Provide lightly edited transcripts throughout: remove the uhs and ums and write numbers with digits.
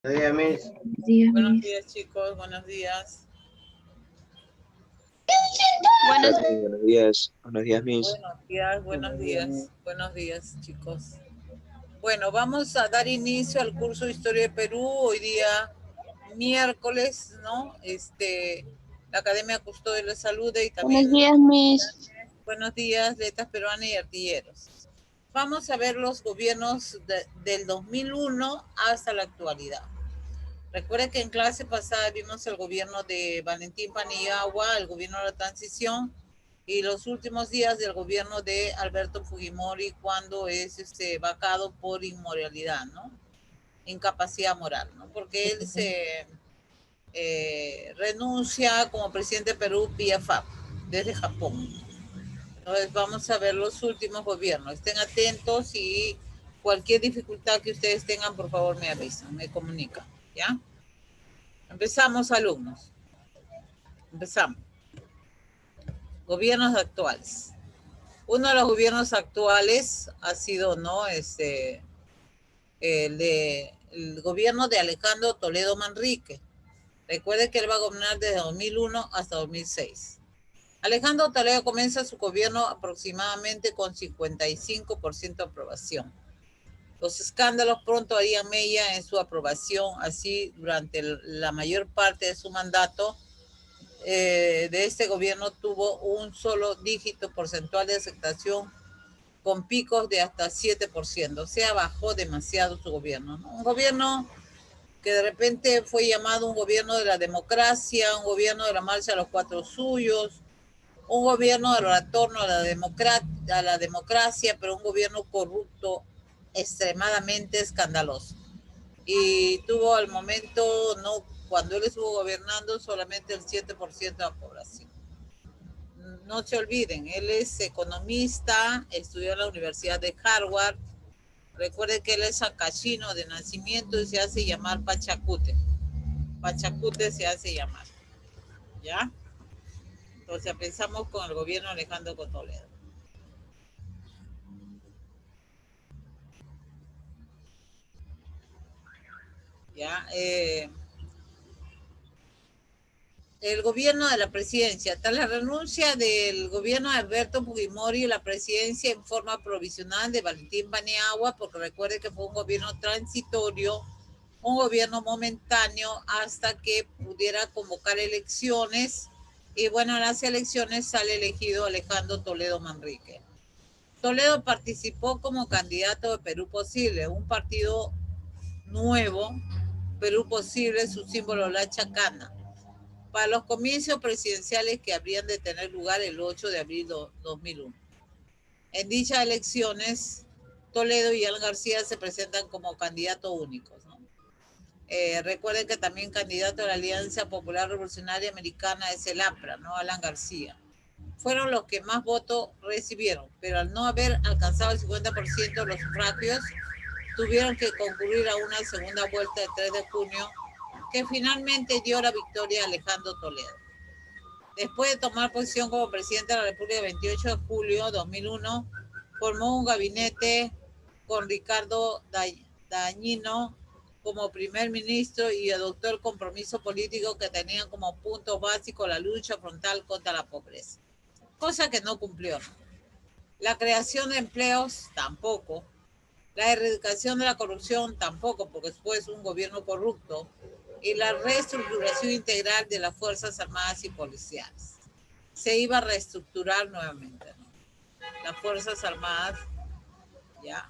Buenos días, Miss. Buenos días, chicos. Buenos días. Buenos Buenos días, Miss. Buenos días, buenos días. Buenos días, chicos. Bueno, vamos a dar inicio al curso de Historia de Perú. Hoy día, miércoles, ¿no? La Academia Custodio de la Salud y también... buenos días, Miss. Buenos días, letras peruanas y artilleros. Vamos a ver los gobiernos del 2001 hasta la actualidad. Recuerden que en clase pasada vimos el gobierno de Valentín Paniagua, el gobierno de la transición y los últimos días del gobierno de Alberto Fujimori cuando es vacado por inmoralidad, ¿no? Incapacidad moral, ¿no? Porque él se renuncia como presidente de Perú vía FAB, desde Japón. Entonces vamos a ver los últimos gobiernos. Estén atentos y cualquier dificultad que ustedes tengan, por favor me avisan, me comunican, ¿ya? Empezamos, alumnos. Empezamos. Gobiernos actuales. Uno de los gobiernos actuales ha sido, ¿no? El gobierno de Alejandro Toledo Manrique. Recuerde que él va a gobernar desde 2001 hasta 2006. Alejandro Toledo comienza su gobierno aproximadamente con 55% de aprobación. Los escándalos pronto harían mella en su aprobación, así durante la mayor parte de su mandato de este gobierno tuvo un solo dígito porcentual de aceptación con picos de hasta 7%, o sea, bajó demasiado su gobierno, ¿no? Un gobierno que de repente fue llamado un gobierno de la democracia, un gobierno de la marcha de los cuatro suyos, un gobierno del retorno a la democracia, pero un gobierno corrupto extremadamente escandaloso. Y tuvo al momento, no, cuando él estuvo gobernando, solamente el 7% de la población. No se olviden, él es economista, estudió en la Universidad de Harvard. Recuerden que él es acachino de nacimiento y se hace llamar Pachacute. Pachacute se hace llamar, ¿ya? Entonces empezamos con el gobierno de Alejandro Toledo. ¿Ya? El gobierno de la presidencia. Tras la renuncia del gobierno de Alberto Fujimori, la presidencia en forma provisional de Valentín Paniagua, porque recuerde que fue un gobierno transitorio, un gobierno momentáneo hasta que pudiera convocar elecciones. Y bueno, en las elecciones sale elegido Alejandro Toledo Manrique. Toledo participó como candidato de Perú Posible, un partido nuevo, Perú Posible, su símbolo la chacana, para los comicios presidenciales que habrían de tener lugar el 8 de abril de 2001. En dichas elecciones, Toledo y Alan García se presentan como candidatos únicos, ¿no? Recuerden que también candidato de la Alianza Popular Revolucionaria Americana es el APRA, ¿no? Alan García. Fueron los que más votos recibieron, pero al no haber alcanzado el 50% de los sufragios, tuvieron que concurrir a una segunda vuelta el 3 de junio, que finalmente dio la victoria a Alejandro Toledo. Después de tomar posición como presidente de la República el 28 de julio de 2001, formó un gabinete con Ricardo Dañino como primer ministro y adoptó el compromiso político que tenían como punto básico la lucha frontal contra la pobreza, cosa que no cumplió. La creación de empleos tampoco. La erradicación de la corrupción tampoco, porque fue un gobierno corrupto. Y la reestructuración integral de las Fuerzas Armadas y Policiales. Se iba a reestructurar nuevamente, ¿no? Las Fuerzas Armadas, ya.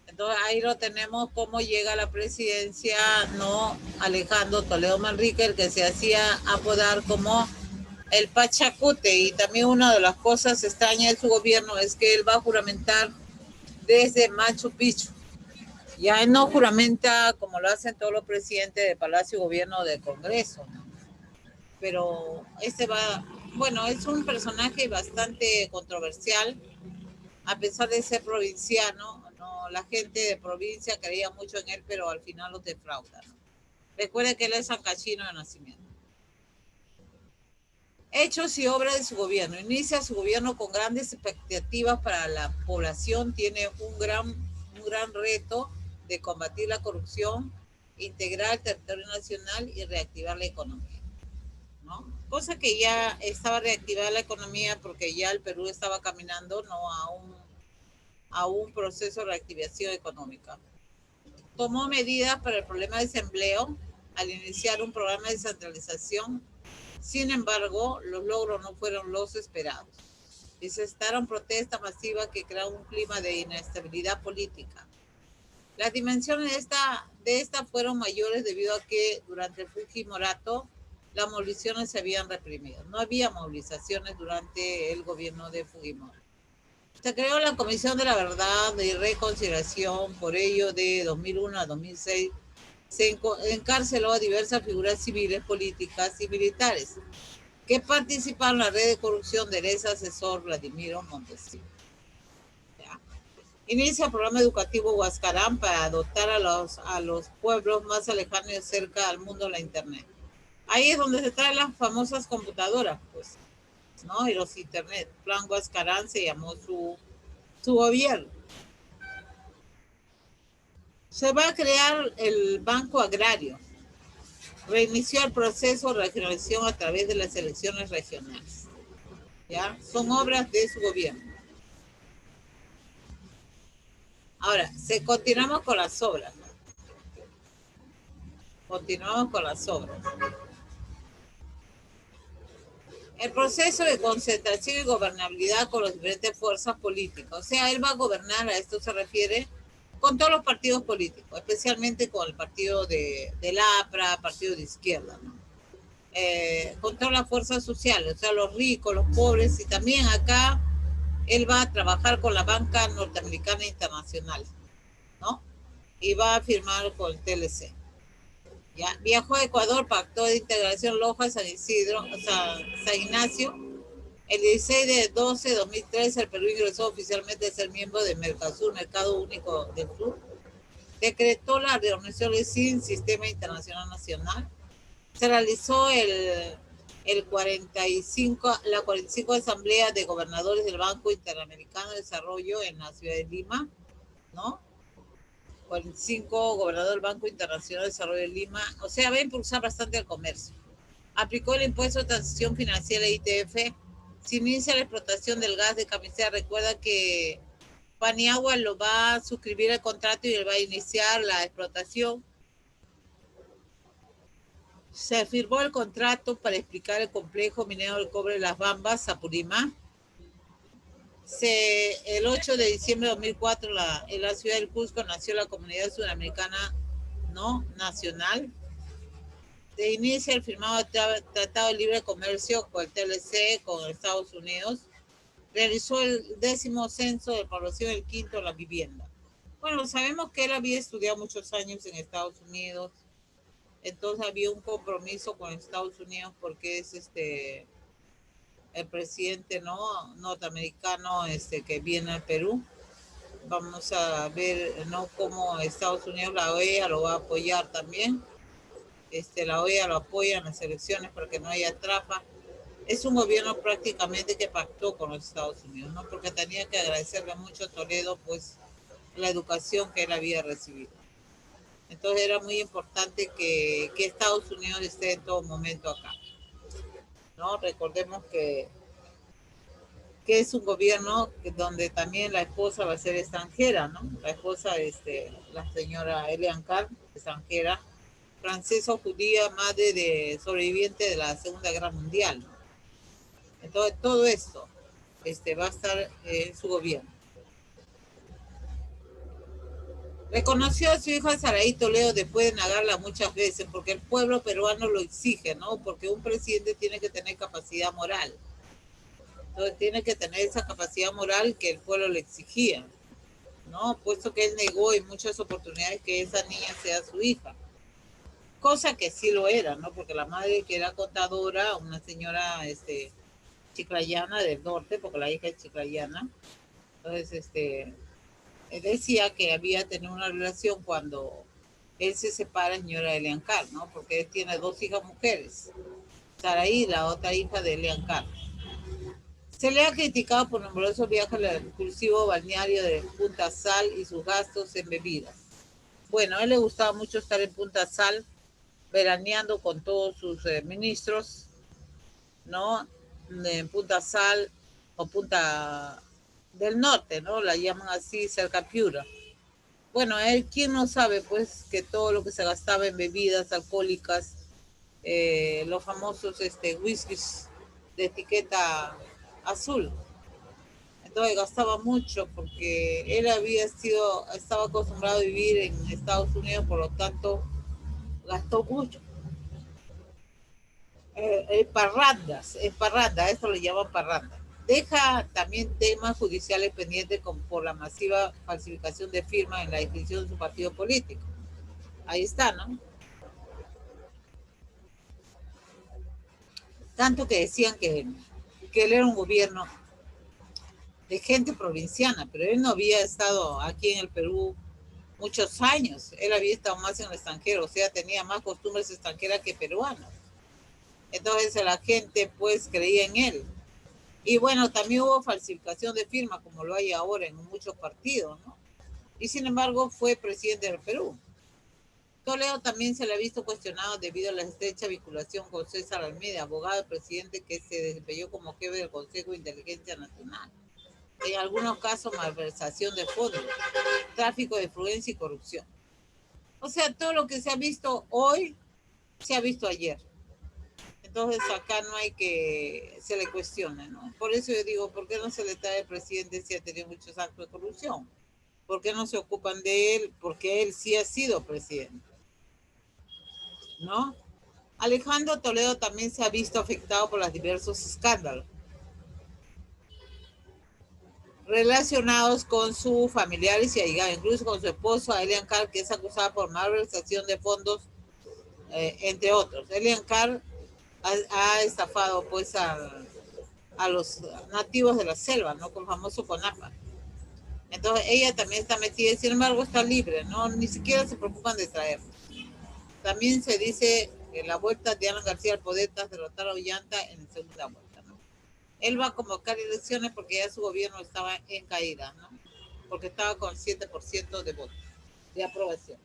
Entonces ahí lo tenemos cómo llega a la presidencia, ¿no? Alejandro Toledo Manrique, el que se hacía apodar como el Pachacute. Y también una de las cosas extrañas de su gobierno es que él va a juramentar desde Machu Picchu. Ya no juramenta como lo hacen todos los presidentes de Palacio y Gobierno del Congreso, ¿no? Pero bueno, es un personaje bastante controversial, a pesar de ser provinciano, ¿no? La gente de provincia creía mucho en él, pero al final los defrauda, ¿no? Recuerde que él es sancachino de nacimiento. Hechos y obras de su gobierno. Inicia su gobierno con grandes expectativas para la población. Tiene un gran reto de combatir la corrupción integrar el territorio nacional y reactivar la economía, ¿no? Cosa que ya estaba reactivada la economía porque ya el Perú estaba caminando, ¿no?, a un proceso de reactivación económica. Tomó medidas para el problema de desempleo al iniciar un programa de descentralización. Sin embargo, los logros no fueron los esperados. Y se estaron protestas masivas que crearon un clima de inestabilidad política. Las dimensiones de esta fueron mayores debido a que durante el Fujimorato las movilizaciones se habían reprimido. No había movilizaciones durante el gobierno de Fujimori. Se creó la Comisión de la Verdad y Reconciliación, por ello de 2001 a 2006 se encarceló a diversas figuras civiles, políticas y militares que participaron en la red de corrupción del ex asesor Vladimiro Montesinos. Inicia el programa educativo Huascarán para dotar a los pueblos más alejados y cerca al mundo de la Internet. Ahí es donde se traen las famosas computadoras, pues, ¿no? Y los Internet. Plan Huascarán se llamó su gobierno. Se va a crear el Banco Agrario. Reinició el proceso de regionalización a través de las elecciones regionales. ¿Ya? Son obras de su gobierno. Ahora, continuamos con las obras. Continuamos con las obras. El proceso de concentración y gobernabilidad con las diferentes fuerzas políticas. O sea, él va a gobernar, a esto se refiere, con todos los partidos políticos, especialmente con el partido del APRA, partido de izquierda, ¿no? Con todas las fuerzas sociales, o sea, los ricos, los pobres, y también acá él va a trabajar con la banca norteamericana internacional, ¿no? Y va a firmar con el TLC. ¿Ya? Viajó a Ecuador, pactó de integración Loja, San Isidro, o sea, San Ignacio. El 16 de 12 de 2013 el Perú ingresó oficialmente a ser miembro de Mercosur, Mercado Único del Sur. Decretó la reorganización sin Sistema Internacional Nacional. Se realizó la 45 Asamblea de Gobernadores del Banco Interamericano de Desarrollo en la ciudad de Lima, ¿no? 45 gobernador del Banco Internacional de Desarrollo de Lima. O sea, va a impulsar bastante el comercio. Aplicó el impuesto de transición financiera ITF. Se inicia la explotación del gas de Camisea. Recuerda que Paniagua lo va a suscribir el contrato y él va a iniciar la explotación. Se firmó el contrato para explicar el complejo minero del cobre de Las Bambas, Apurímac. El 8 de diciembre de 2004 en la ciudad del Cusco nació la Comunidad Sudamericana, ¿no?, Nacional. Se inicia el firmado Tratado de Libre Comercio con el TLC, con Estados Unidos. Realizó el 10º censo de población, el 5º la vivienda. Bueno, sabemos que él había estudiado muchos años en Estados Unidos, entonces había un compromiso con Estados Unidos porque es el presidente, ¿no?, norteamericano que viene al Perú. Vamos a ver, ¿no?, cómo Estados Unidos, la OEA lo va a apoyar también. La OEA lo apoya en las elecciones para que no haya trafa. Es un gobierno prácticamente que pactó con los Estados Unidos, ¿no?, porque tenía que agradecerle mucho a Toledo, pues, la educación que él había recibido. Entonces era muy importante que Estados Unidos esté en todo momento acá, ¿no? Recordemos que es un gobierno donde también la esposa va a ser extranjera, ¿no? La esposa, la señora Elian Carr, extranjera, francesa judía, madre de sobreviviente de la Segunda Guerra Mundial, ¿no? Entonces todo esto va a estar en su gobierno. Reconoció a su hija Saraí Toledo después de negarla muchas veces, porque el pueblo peruano lo exige, ¿no? Porque un presidente tiene que tener capacidad moral. Entonces tiene que tener esa capacidad moral que el pueblo le exigía, ¿no? Puesto que él negó en muchas oportunidades que esa niña sea su hija. Cosa que sí lo era, ¿no? Porque la madre, que era contadora, una señora chiclayana del norte, porque la hija es chiclayana. Entonces, él decía que había tenido una relación cuando él se separa, señora Elian Carr, ¿no? Porque él tiene 2 hijas mujeres. Saraí, la otra hija de Elian Carr. Se le ha criticado por numerosos viajes al exclusivo balneario de Punta Sal y sus gastos en bebidas. Bueno, a él le gustaba mucho estar en Punta Sal, veraneando con todos sus ministros, ¿no? En Punta Sal o Punta del Norte, ¿no? La llaman así, cerca a Piura. Bueno, él, ¿quién no sabe, pues, que todo lo que se gastaba en bebidas alcohólicas, los famosos whiskies de etiqueta azul? Entonces gastaba mucho porque él estaba acostumbrado a vivir en Estados Unidos, por lo tanto, gastó mucho. Parranda, esto le llaman parranda. Deja también temas judiciales pendientes por la masiva falsificación de firmas en la inscripción de su partido político. Ahí está, ¿no? Tanto que decían que él era un gobierno de gente provinciana, pero él no había estado aquí en el Perú muchos años. Él había estado más en el extranjero, o sea, tenía más costumbres extranjeras que peruanas. Entonces la gente pues creía en él. Y bueno, también hubo falsificación de firma, como lo hay ahora en muchos partidos, ¿no? Y sin embargo fue presidente del Perú. Toledo también se le ha visto cuestionado debido a la estrecha vinculación con César Almeida, abogado del presidente que se desempeñó como jefe del Consejo de Inteligencia Nacional. En algunos casos, malversación de fondos, tráfico de influencia y corrupción. O sea, todo lo que se ha visto hoy, se ha visto ayer. Entonces acá no hay que se le cuestione, ¿no? Por eso yo digo, ¿por qué no se le trae al presidente si ha tenido muchos actos de corrupción? ¿Por qué no se ocupan de él? Porque él sí ha sido presidente, ¿no? Alejandro Toledo también se ha visto afectado por los diversos escándalos relacionados con sus familiares y allegados, incluso con su esposo, Elian Carr, que es acusada por malversación de fondos, entre otros. Elian Carr ha estafado pues a los nativos de la selva, ¿no? Con el famoso CONAPA. Entonces ella también está metida y sin embargo está libre, ¿no? Ni siquiera se preocupan de traerla. También se dice que la vuelta de Alan García al poder tras derrotar a Ollanta en la segunda vuelta, ¿no? Él va a convocar elecciones porque ya su gobierno estaba en caída, ¿no? Porque estaba con 7% de votos, de aprobación.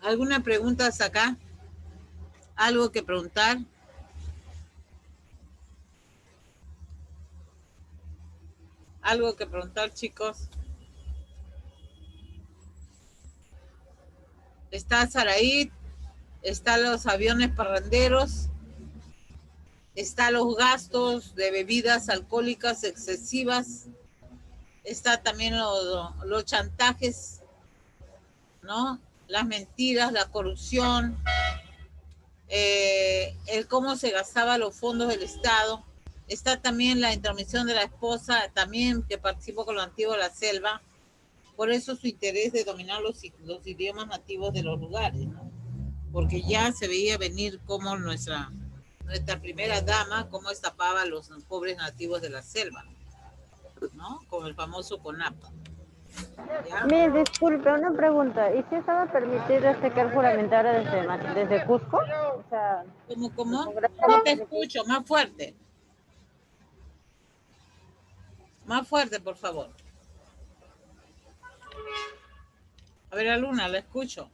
¿Alguna pregunta hasta acá? ¿Algo que preguntar? ¿Algo que preguntar, chicos? Está Saraí, están los aviones parranderos, está los gastos de bebidas alcohólicas excesivas, está también los chantajes, ¿no? Las mentiras, la corrupción, el cómo se gastaba los fondos del Estado. Está también la intromisión de la esposa, también que participó con lo antiguo de la selva. Por eso su interés de dominar los idiomas nativos de los lugares, ¿no? Porque ya se veía venir como nuestra primera dama, cómo estapaba a los pobres nativos de la selva, ¿no? Con el famoso CONAPA. ¿Ya? Me disculpe, una pregunta. ¿Y si estaba permitido que él juramentara desde Cusco? O sea, el ¿Cómo? Congreso No lo te permitió. escucho, más fuerte. Más fuerte, por favor. A ver, Aluna, la escucho.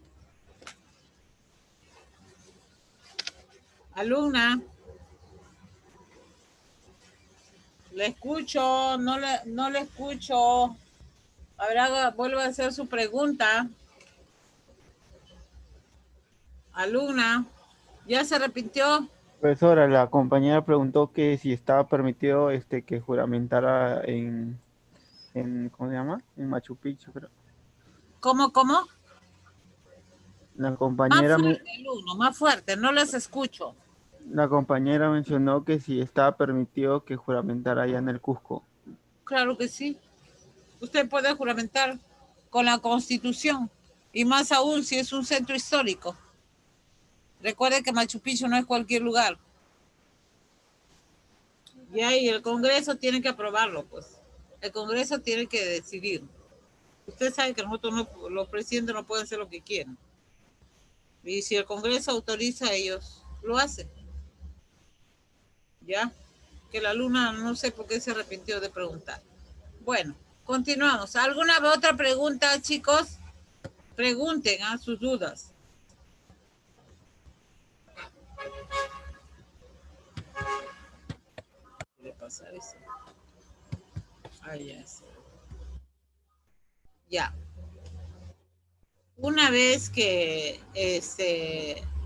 Aluna, la escucho, no le escucho. A ver, vuelvo a hacer su pregunta. Aluna, ¿ya se arrepintió? Profesora, la compañera preguntó que si estaba permitido que juramentara ¿cómo se llama? En Machu Picchu, creo. ¿Cómo? La Más compañera, fuerte, Alumno, más fuerte, no les escucho. la compañera mencionó que si estaba permitido que juramentara allá en el Cusco. Claro que sí. Usted puede juramentar con la Constitución y más aún si es un centro histórico. Recuerde que Machu Picchu no es cualquier lugar. Y ahí el Congreso tiene que aprobarlo, pues. El Congreso tiene que decidir. Usted sabe que nosotros los presidentes no pueden hacer lo que quieren. Y si el Congreso autoriza, ellos lo hacen. ¿Ya? Que la Luna no sé por qué se arrepintió de preguntar. Bueno, Continuamos. ¿Alguna otra pregunta, chicos? Pregunten sus dudas. ¿Qué le pasa a eso? Ahí ya es. Ya. Una vez que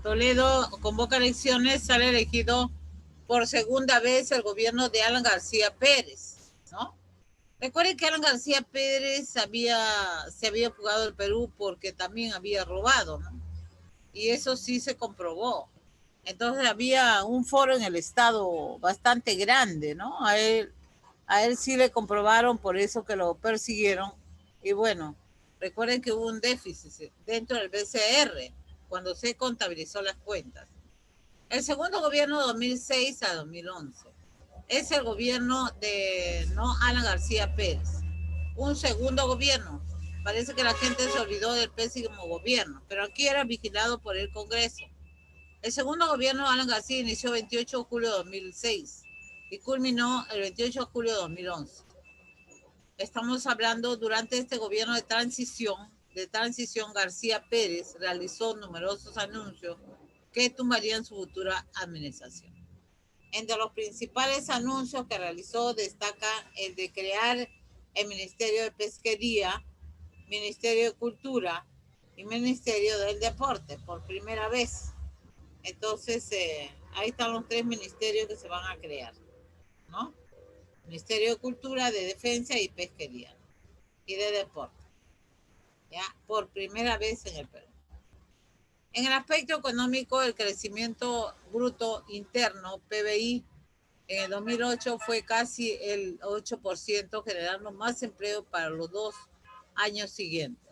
Toledo convoca elecciones, sale elegido por segunda vez el gobierno de Alan García Pérez, ¿no? Recuerden que Alan García Pérez se había fugado del Perú porque también había robado, ¿no? Y eso sí se comprobó. Entonces había un foro en el Estado bastante grande, ¿no? A él sí le comprobaron, por eso que lo persiguieron. Y bueno, recuerden que hubo un déficit dentro del BCR cuando se contabilizó las cuentas. El segundo gobierno de 2006 a 2011 es el gobierno de Alan García Pérez. Un segundo gobierno. Parece que la gente se olvidó del pésimo gobierno, pero aquí era vigilado por el Congreso. El segundo gobierno de Alan García inició el 28 de julio de 2006 y culminó el 28 de julio de 2011. Estamos hablando durante este gobierno de transición, García Pérez realizó numerosos anuncios que tumbarían su futura administración. Entre los principales anuncios que realizó destaca el de crear el Ministerio de Pesquería, Ministerio de Cultura y Ministerio del Deporte por primera vez. Entonces, ahí están los tres ministerios que se van a crear, ¿no? Ministerio de Cultura, de Defensa y Pesquería y de Deporte, ¿ya? Por primera vez en el Perú. En el aspecto económico, el crecimiento bruto interno, PBI, en el 2008 fue casi el 8%, generando más empleo para los 2 años siguientes.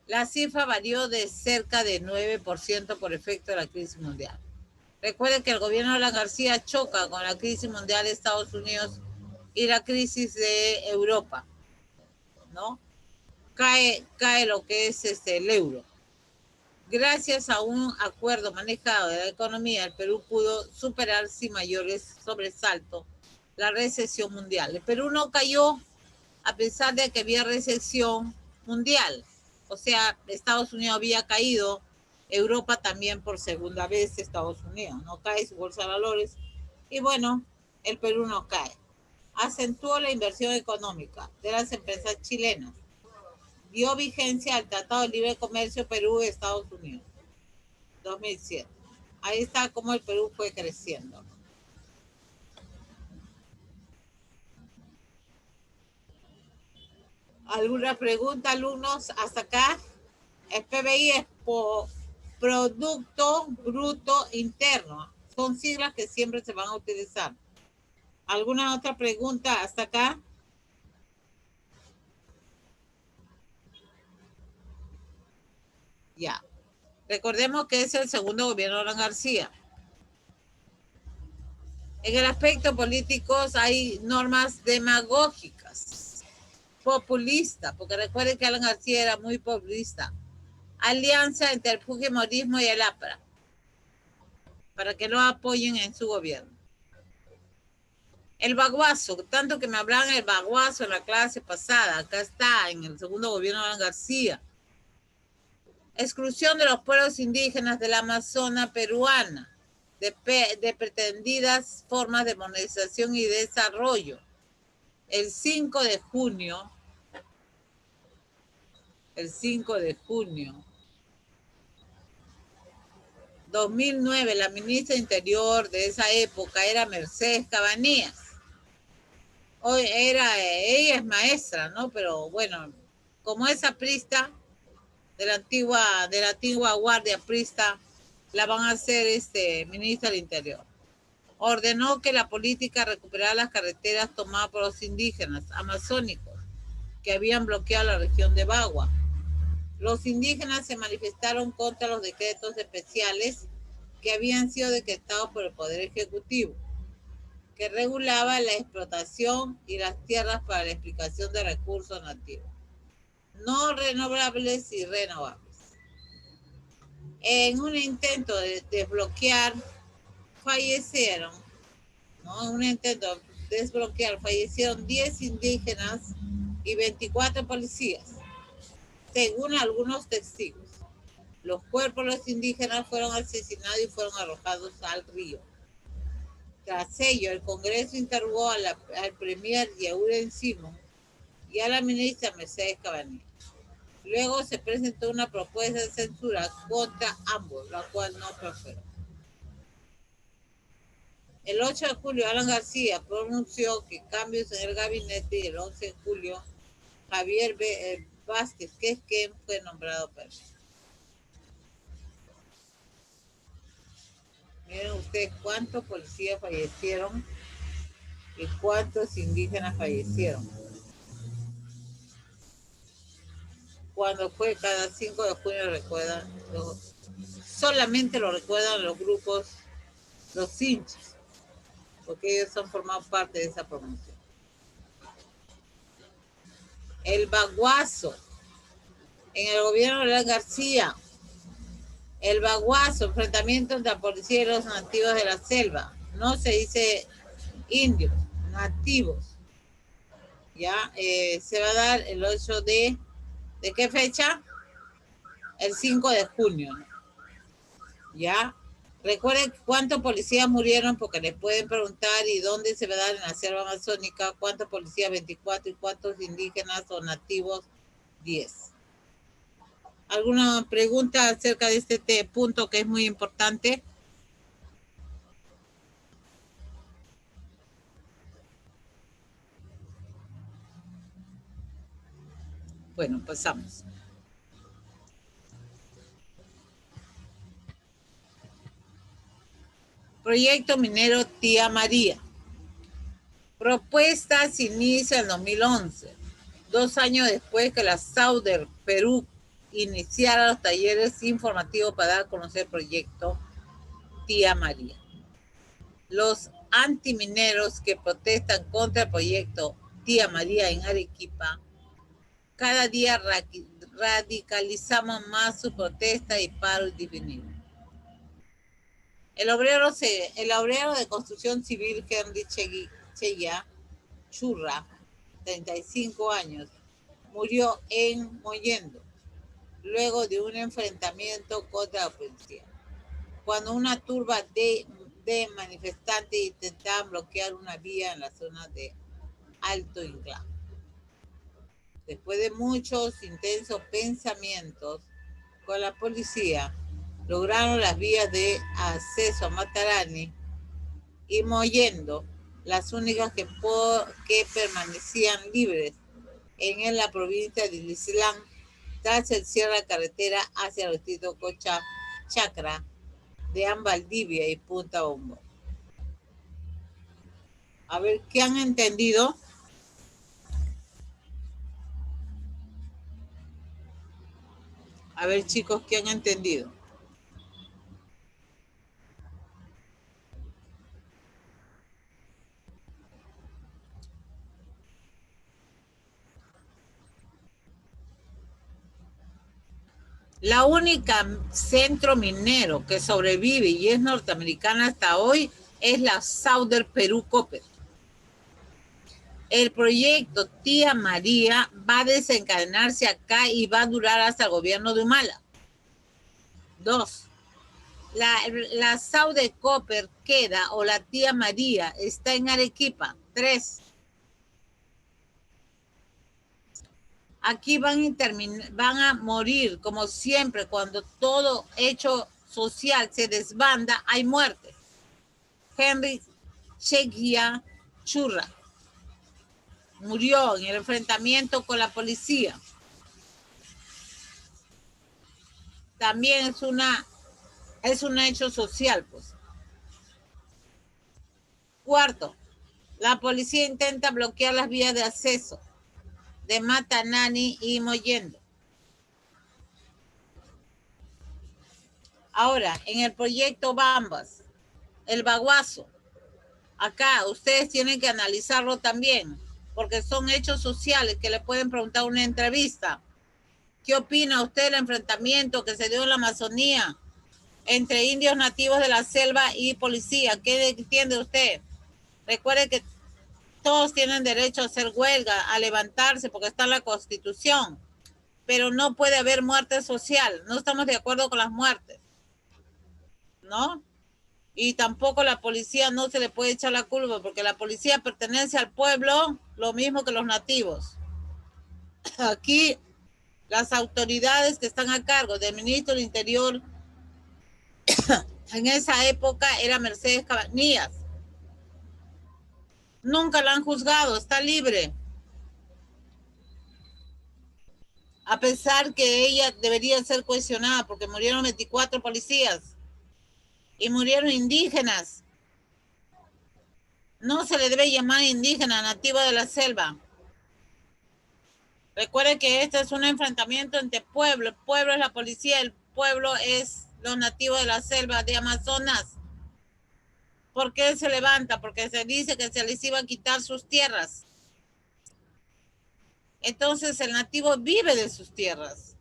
La cifra varió de cerca de 9% por efecto de la crisis mundial. Recuerden que el gobierno de Alan García choca con la crisis mundial de Estados Unidos y la crisis de Europa, ¿no? Cae lo que es el euro. Gracias a un acuerdo manejado de la economía, el Perú pudo superar sin mayores sobresaltos la recesión mundial. El Perú no cayó a pesar de que había recesión mundial. O sea, Estados Unidos había caído, Europa también por segunda vez, Estados Unidos no cae su bolsa de valores. Y bueno, el Perú no cae. Acentuó la inversión económica de las empresas chilenas. Dio vigencia al Tratado de Libre Comercio Perú-Estados Unidos, 2007. Ahí está cómo el Perú fue creciendo. ¿Alguna pregunta, alumnos? Hasta acá. El PBI es Producto Bruto Interno. Son siglas que siempre se van a utilizar. ¿Alguna otra pregunta hasta acá? Ya. Recordemos que es el segundo gobierno de Alan García. En el aspecto político hay normas demagógicas, populistas, porque recuerden que Alan García era muy populista. Alianza entre el Fujimorismo y el APRA, para que lo apoyen en su gobierno. El baguazo, tanto que me hablaban del baguazo en la clase pasada, acá está, en el segundo gobierno de Alan García. Exclusión de los pueblos indígenas de la Amazona peruana, de pretendidas formas de modernización y desarrollo. El 5 de junio, 2009, la ministra de Interior de esa época era Mercedes Cabanías. Hoy ella es maestra, ¿no? Pero bueno, como es aprista de la antigua guardia aprista, la van a hacer ministra del Interior. Ordenó que la política recuperara las carreteras tomadas por los indígenas amazónicos que habían bloqueado la región de Bagua. Los indígenas se manifestaron contra los decretos especiales que habían sido decretados por el Poder Ejecutivo, que regulaba la explotación y las tierras para la explicación de recursos nativos, no renovables y renovables. En un intento de desbloquear, fallecieron, ¿no? En un intento de desbloquear, fallecieron 10 indígenas y 24 policías, según algunos testigos. Los cuerpos de los indígenas fueron asesinados y fueron arrojados al río. Tras ello, el Congreso interrogó al premier Yehuda Simón y a la ministra Mercedes Cabanillas. Luego se presentó una propuesta de censura contra ambos, la cual no prosperó. El 8 de julio, Alan García pronunció que cambios en el gabinete y el 11 de julio, Javier Vázquez Quesquén fue nombrado presidente. Miren ustedes cuántos policías fallecieron y cuántos indígenas fallecieron. Cuando fue cada 5 de junio, recuerdan, solamente lo recuerdan los grupos, los hinchas, porque ellos han formado parte de esa promoción. El baguazo en el gobierno de Alan García. El baguazo, enfrentamiento entre la policía y los nativos de la selva. No se dice indios, nativos. Ya, se va a dar el 8 ¿de qué fecha? El 5 de junio. Ya. Recuerden cuántos policías murieron, porque les pueden preguntar, y dónde se va a dar en la selva amazónica, cuántos policías, 24, y cuántos indígenas o nativos, 10. ¿Alguna pregunta acerca de este punto que es muy importante? Bueno, pasamos. Proyecto minero Tía María. Propuesta se inicia en 2011, 2 años después que la Sauder Perú iniciara los talleres informativos para dar a conocer el proyecto Tía María. Los antimineros que protestan contra el proyecto Tía María en Arequipa, cada día radicalizamos más su protesta y paro indefinido. El obrero de construcción civil Henry Cheya Churra, 35 años, murió en Mollendo, luego de un enfrentamiento contra la policía, cuando una turba de manifestantes intentaban bloquear una vía en la zona de Alto Inclán. Después de muchos intensos pensamientos con la policía, lograron las vías de acceso a Matarani y Mollendo, las únicas que permanecían libres en la provincia de Islán, tras el cierre de la carretera hacia el distrito Chacra de Valdivia y Punta Bombo. A ver, ¿qué han entendido? A ver, chicos, ¿qué han entendido? La única centro minero que sobrevive y es norteamericana hasta hoy es la Sauder Perú Copper. El proyecto Tía María va a desencadenarse acá y va a durar hasta el gobierno de Humala. 2. La Sauder Copper queda, o la Tía María está en Arequipa. 3. Aquí van a morir, como siempre, cuando todo hecho social se desbanda, hay muertes. Henry Cheya Churra murió en el enfrentamiento con la policía. También es un hecho social, pues. 4. La policía intenta bloquear las vías de acceso de Matanani y Mollendo. Ahora, en el proyecto Bambas, el baguazo, acá ustedes tienen que analizarlo también, porque son hechos sociales que le pueden preguntar una entrevista. ¿Qué opina usted del enfrentamiento que se dio en la Amazonía entre indios nativos de la selva y policía? ¿Qué entiende usted? Recuerde que Todos tienen derecho a hacer huelga, a levantarse, porque está en la Constitución. Pero no puede haber muerte social. No estamos de acuerdo con las muertes, ¿no? Y tampoco la policía no se le puede echar la culpa, porque la policía pertenece al pueblo, lo mismo que los nativos. Aquí, las autoridades que están a cargo del ministro del Interior, en esa época era Mercedes Cabanías. Nunca la han juzgado, está libre. A pesar que ella debería ser cuestionada, porque murieron 24 policías y murieron indígenas. No se le debe llamar indígena, nativa de la selva. Recuerde que este es un enfrentamiento entre pueblo. El pueblo es la policía, el pueblo es los nativos de la selva de Amazonas. ¿Por qué se levanta? Porque se dice que se les iba a quitar sus tierras. Entonces el nativo vive de sus tierras.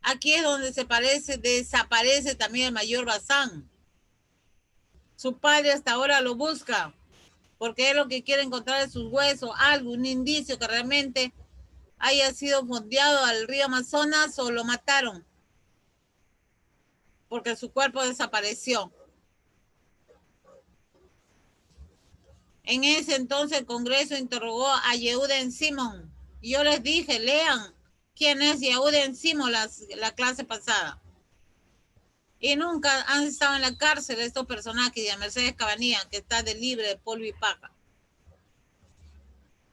Aquí es donde desaparece también el mayor Bazán. Su padre hasta ahora lo busca, porque es lo que quiere encontrar de sus huesos, algo, un indicio que realmente haya sido fondeado al río Amazonas o lo mataron, porque su cuerpo desapareció. En ese entonces el Congreso interrogó a Yehuda Simón. Y yo les dije, lean quién es Yehuda Simón la clase pasada. Y nunca han estado en la cárcel estos personajes de Mercedes Cabanía, que está de libre de polvo y paja.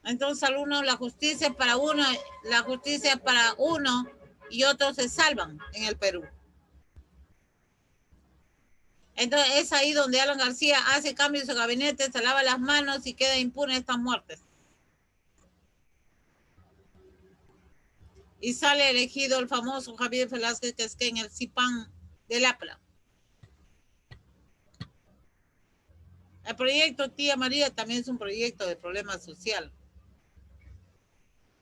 Entonces, algunos, la justicia es para uno y otros se salvan en el Perú. Entonces, es ahí donde Alan García hace cambios en su gabinete, se lava las manos y queda impune estas muertes. Y sale elegido el famoso Javier Velázquez, que es que en el CIPAN del APLA. El proyecto Tía María también es un proyecto de problema social.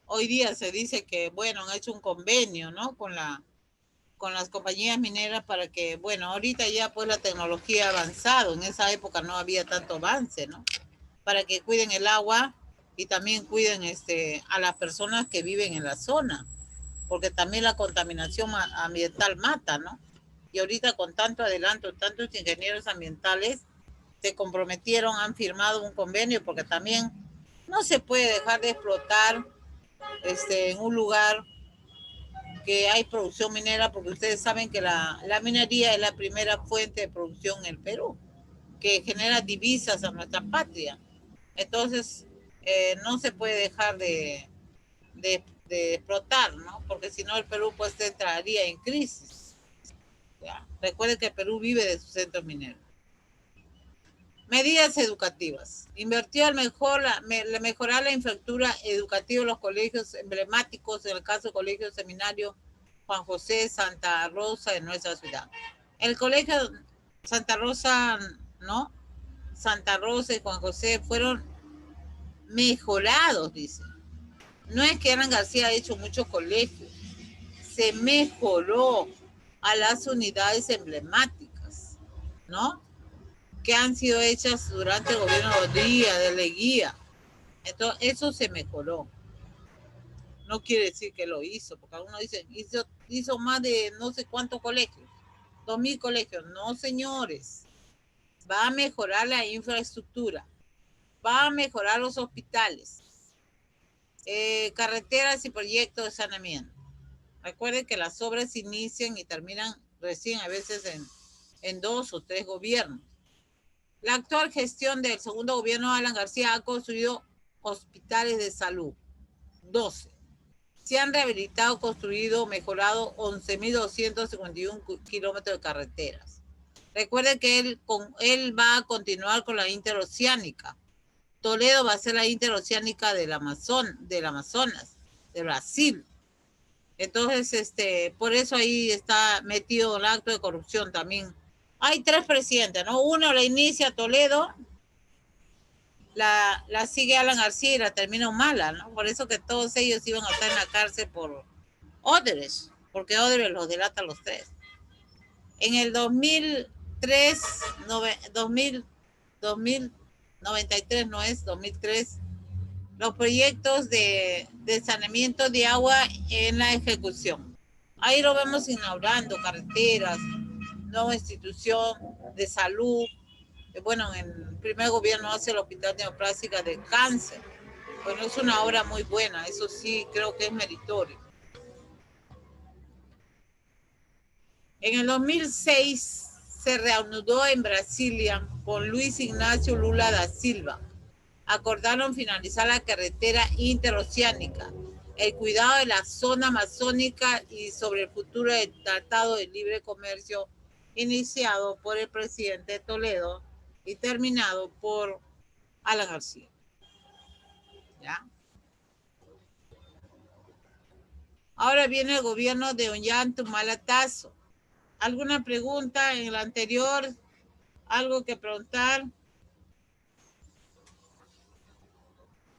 Hoy día se dice que, bueno, han hecho un convenio, ¿no? Con las compañías mineras para que, bueno, ahorita ya pues la tecnología ha avanzado. En esa época no había tanto avance, ¿no? Para que cuiden el agua y también cuiden a las personas que viven en la zona, porque también la contaminación ambiental mata, ¿no? Y ahorita con tanto adelanto, tantos ingenieros ambientales se comprometieron, han firmado un convenio, porque también no se puede dejar de explotar en un lugar que hay producción minera, porque ustedes saben que la minería es la primera fuente de producción en el Perú, que genera divisas a nuestra patria. Entonces, no se puede dejar de explotar, ¿no? Porque si no el Perú pues entraría en crisis. ¿Ya? Recuerden que el Perú vive de sus centros mineros. Medidas educativas. Invirtió al mejorar la infraestructura educativa en los colegios emblemáticos, en el caso del Colegio Seminario Juan José Santa Rosa de nuestra ciudad. El Colegio Santa Rosa, ¿no? Santa Rosa y Juan José fueron mejorados, dice. No es que Alan García ha hecho muchos colegios, se mejoró a las unidades emblemáticas, ¿no? Que han sido hechas durante el gobierno de Leguía. Entonces, eso se mejoró. No quiere decir que lo hizo, porque algunos dicen, hizo más de no sé cuántos colegios, 2,000 colegios. No, señores. Va a mejorar la infraestructura, va a mejorar los hospitales, carreteras y proyectos de saneamiento. Recuerden que las obras inician y terminan recién, a veces en 2 o 3 gobiernos. La actual gestión del segundo gobierno de Alan García ha construido hospitales de salud, 12. Se han rehabilitado, construido, mejorado 11.251 kilómetros de carreteras. Recuerden que él va a continuar con la interoceánica. Toledo va a ser la interoceánica del Amazonas, de Brasil. Entonces, por eso ahí está metido el acto de corrupción también. Hay 3 presidentes, ¿no? Uno la inicia Toledo, la sigue Alan García y la termina Humala, ¿no? Por eso que todos ellos iban a estar en la cárcel por Odebrecht, porque Odebrecht los delata a los 3. En el 2093, no es, 2003, los proyectos de saneamiento de agua en la ejecución. Ahí lo vemos inaugurando carreteras, nueva institución de salud. Bueno, en el primer gobierno hace el Hospital Neoplásica de Cáncer. Bueno, es una obra muy buena, eso sí creo que es meritorio. En el 2006 se reanudó en Brasilia con Luis Ignacio Lula da Silva. Acordaron finalizar la carretera interoceánica, el cuidado de la zona amazónica y sobre el futuro del Tratado de Libre Comercio iniciado por el presidente Toledo y terminado por Alan García. ¿Ya? Ahora viene el gobierno de Ollanta Tazo. ¿Alguna pregunta en el anterior? ¿Algo que preguntar?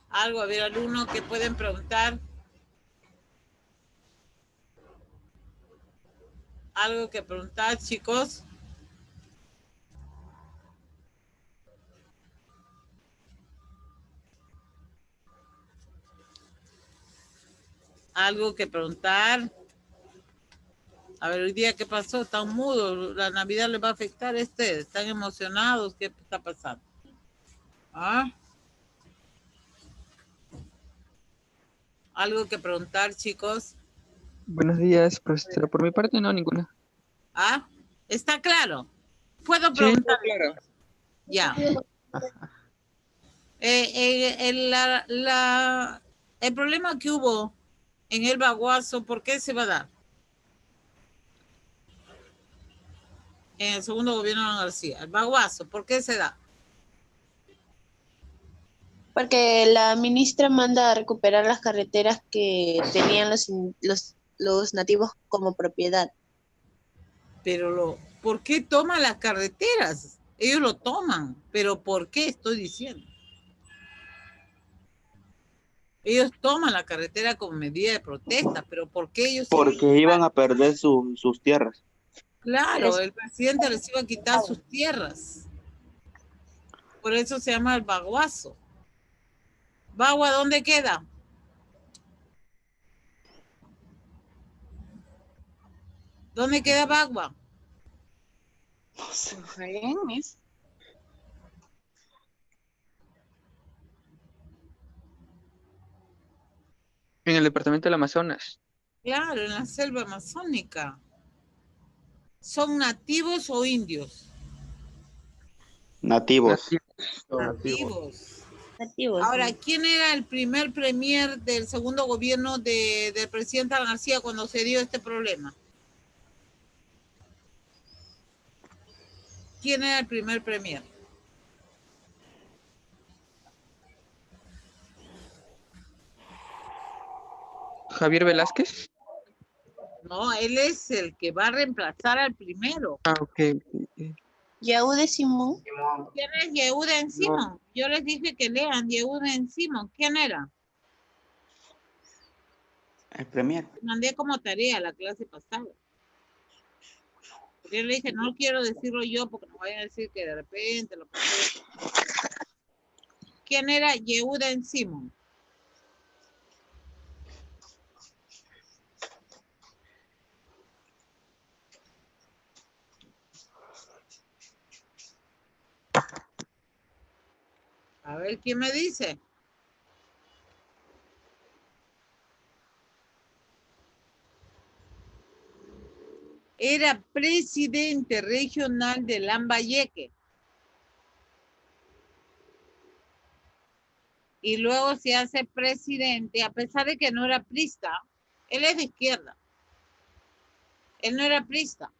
¿Algo? A ver, alumnos que pueden preguntar. ¿Algo que preguntar, chicos? ¿Algo que preguntar? A ver, hoy día, ¿qué pasó? Están mudos. ¿La Navidad les va a afectar a ustedes? ¿Están emocionados? ¿Qué está pasando? ¿Ah? ¿Algo que preguntar, chicos? Buenos días, profesora. Por mi parte, no, ninguna. ¿Ah? ¿Está claro? ¿Puedo Sí, preguntar? claro. Ya. El problema que hubo en el Baguazo, ¿por qué se va a dar? En el segundo gobierno de García. El Baguazo, ¿por qué se da? Porque la ministra manda a recuperar las carreteras que tenían los nativos como propiedad. Pero ¿por qué toman las carreteras? Ellos lo toman, pero ¿por qué estoy diciendo? Ellos toman la carretera como medida de protesta, pero ¿por qué ellos siguen? Porque iban a perder sus tierras. Claro, el presidente les iba a quitar sus tierras. Por eso se llama el Baguazo. ¿Bagua dónde queda? ¿Dónde queda Bagua? En el departamento del Amazonas. Claro, en la selva amazónica. ¿Son nativos o indios? Nativos. Nativos. Nativos. Ahora, ¿quién era el primer premier del segundo gobierno del presidente García cuando se dio este problema? ¿Quién era el primer premier? Javier Velázquez. No, él es el que va a reemplazar al primero. Ah, ok. Yaúde Simón. ¿Quién es Yehuda Simón? Yo les dije que lean Yehuda Simón. ¿Quién era? El premier. Mandé como tarea la clase pasada. Yo le dije, no quiero decirlo yo porque no vayan a decir que de repente lo pasé. ¿Quién era Yehuda Simón? A ver, ¿quién me dice? Era presidente regional de Lambayeque. Y luego se hace presidente, a pesar de que no era prista. Él es de izquierda. Él no era prista.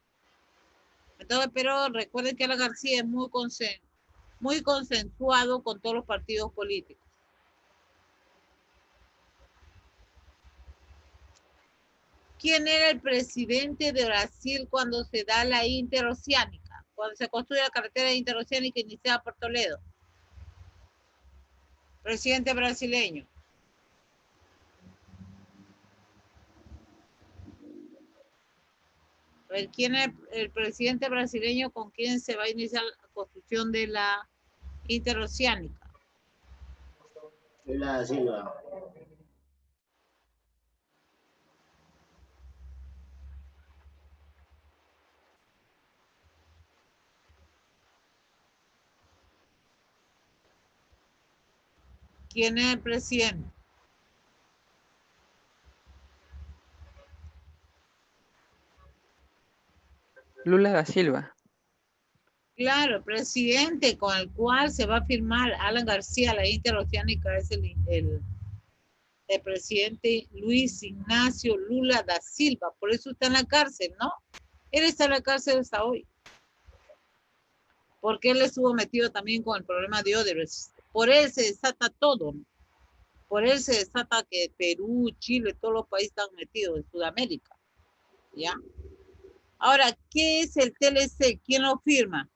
Entonces, pero recuerden que Alan García es muy consensuado con todos los partidos políticos. ¿Quién era el presidente de Brasil cuando se da la interoceánica? Cuando se construye la carretera interoceánica iniciada por Toledo. Presidente brasileño. A ver, ¿quién es el presidente brasileño con quien se va a iniciar la construcción de la interoceánica? Lula da Silva. ¿Quién es el presidente? Lula da Silva. Claro, el presidente con el cual se va a firmar Alan García, la interoceánica, es el presidente Luis Ignacio Lula da Silva. Por eso está en la cárcel, ¿no? Él está en la cárcel hasta hoy. Porque él estuvo metido también con el problema de Odebrecht. Por él se desata todo, ¿no? Por él se desata que Perú, Chile, todos los países están metidos en Sudamérica. ¿Ya? Ahora, ¿qué es el TLC? ¿Quién lo firma?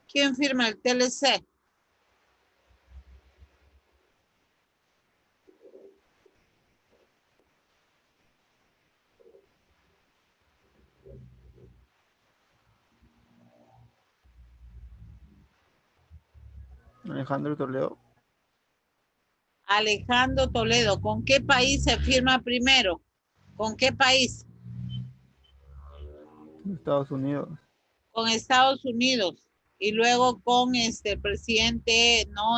¿Quién firma el TLC? Alejandro Toledo. Alejandro Toledo. ¿Con qué país se firma primero? ¿Con qué país? Estados Unidos. Con Estados Unidos. Y luego con el presidente, no,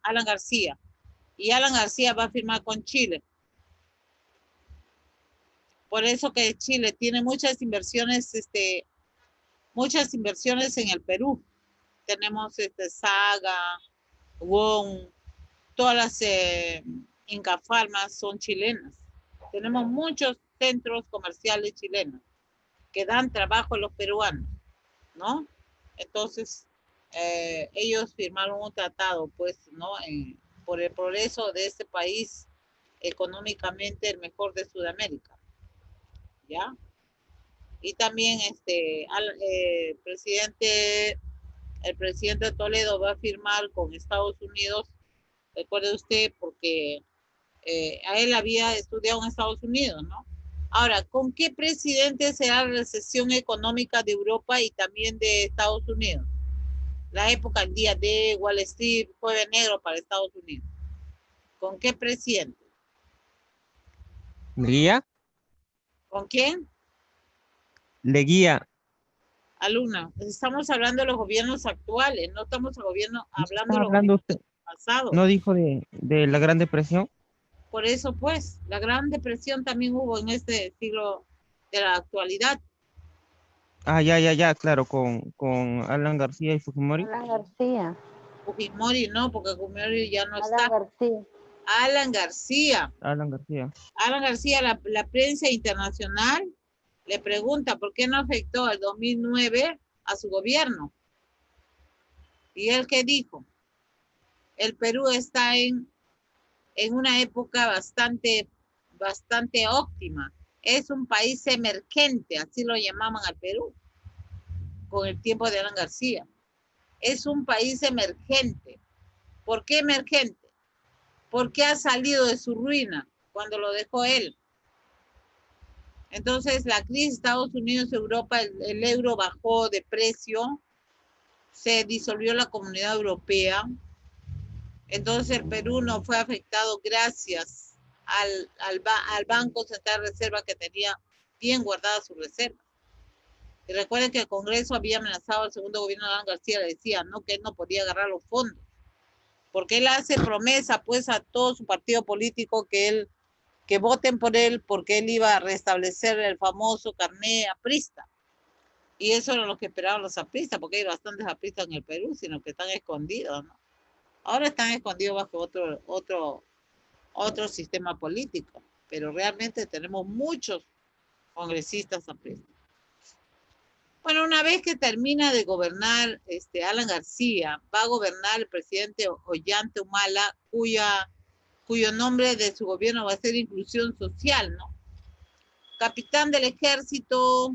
Alan García. Y Alan García va a firmar con Chile. Por eso que Chile tiene muchas inversiones en el Perú. Tenemos Saga, WOM, todas las Inca Farmas son chilenas. Tenemos muchos centros comerciales chilenos que dan trabajo a los peruanos, ¿no? Entonces, ellos firmaron un tratado, pues, ¿no? Por el progreso de este país económicamente el mejor de Sudamérica, ¿ya? Y también el presidente Toledo va a firmar con Estados Unidos, recuerde usted, porque a él había estudiado en Estados Unidos, ¿no? Ahora, ¿con qué presidente será la recesión económica de Europa y también de Estados Unidos? La época, el día de Wall Street, jueves negro para Estados Unidos. ¿Con qué presidente? ¿Leguía? ¿Con quién? Leguía. Alumna, estamos hablando de los gobiernos actuales, no estamos hablando ¿Está de los hablando gobiernos usted? pasados. ¿No dijo de la Gran Depresión? Por eso, pues, la Gran Depresión también hubo en este siglo de la actualidad. Ah, ya, claro, con Alan García y Fujimori. Alan García. Fujimori no, porque Fujimori ya no Alan está. García. Alan García. Alan García. Alan García, la prensa internacional le pregunta por qué no afectó el 2009 a su gobierno. ¿Y él qué dijo? El Perú está en una época bastante óptima. Es un país emergente, así lo llamaban al Perú, con el tiempo de Alan García. Es un país emergente. ¿Por qué emergente? Porque ha salido de su ruina cuando lo dejó él. Entonces, la crisis Estados Unidos, Europa, el euro bajó de precio, se disolvió la Comunidad Europea. Entonces, el Perú no fue afectado gracias al Banco Central de Reserva, que tenía bien guardadas sus reservas. Y recuerden que el Congreso había amenazado al segundo gobierno de Alan García, le decía, ¿no?, que él no podía agarrar los fondos, porque él hace promesa, pues, a todo su partido político que voten por él, porque él iba a restablecer el famoso carné aprista. Y eso era lo que esperaban los apristas, porque hay bastantes apristas en el Perú, sino que están escondidos, ¿no? Ahora están escondidos bajo otro sistema político, pero realmente tenemos muchos congresistas apristas. Bueno, una vez que termina de gobernar Alan García, va a gobernar el presidente Ollanta Humala, cuyo nombre de su gobierno va a ser Inclusión Social, ¿no? Capitán del ejército,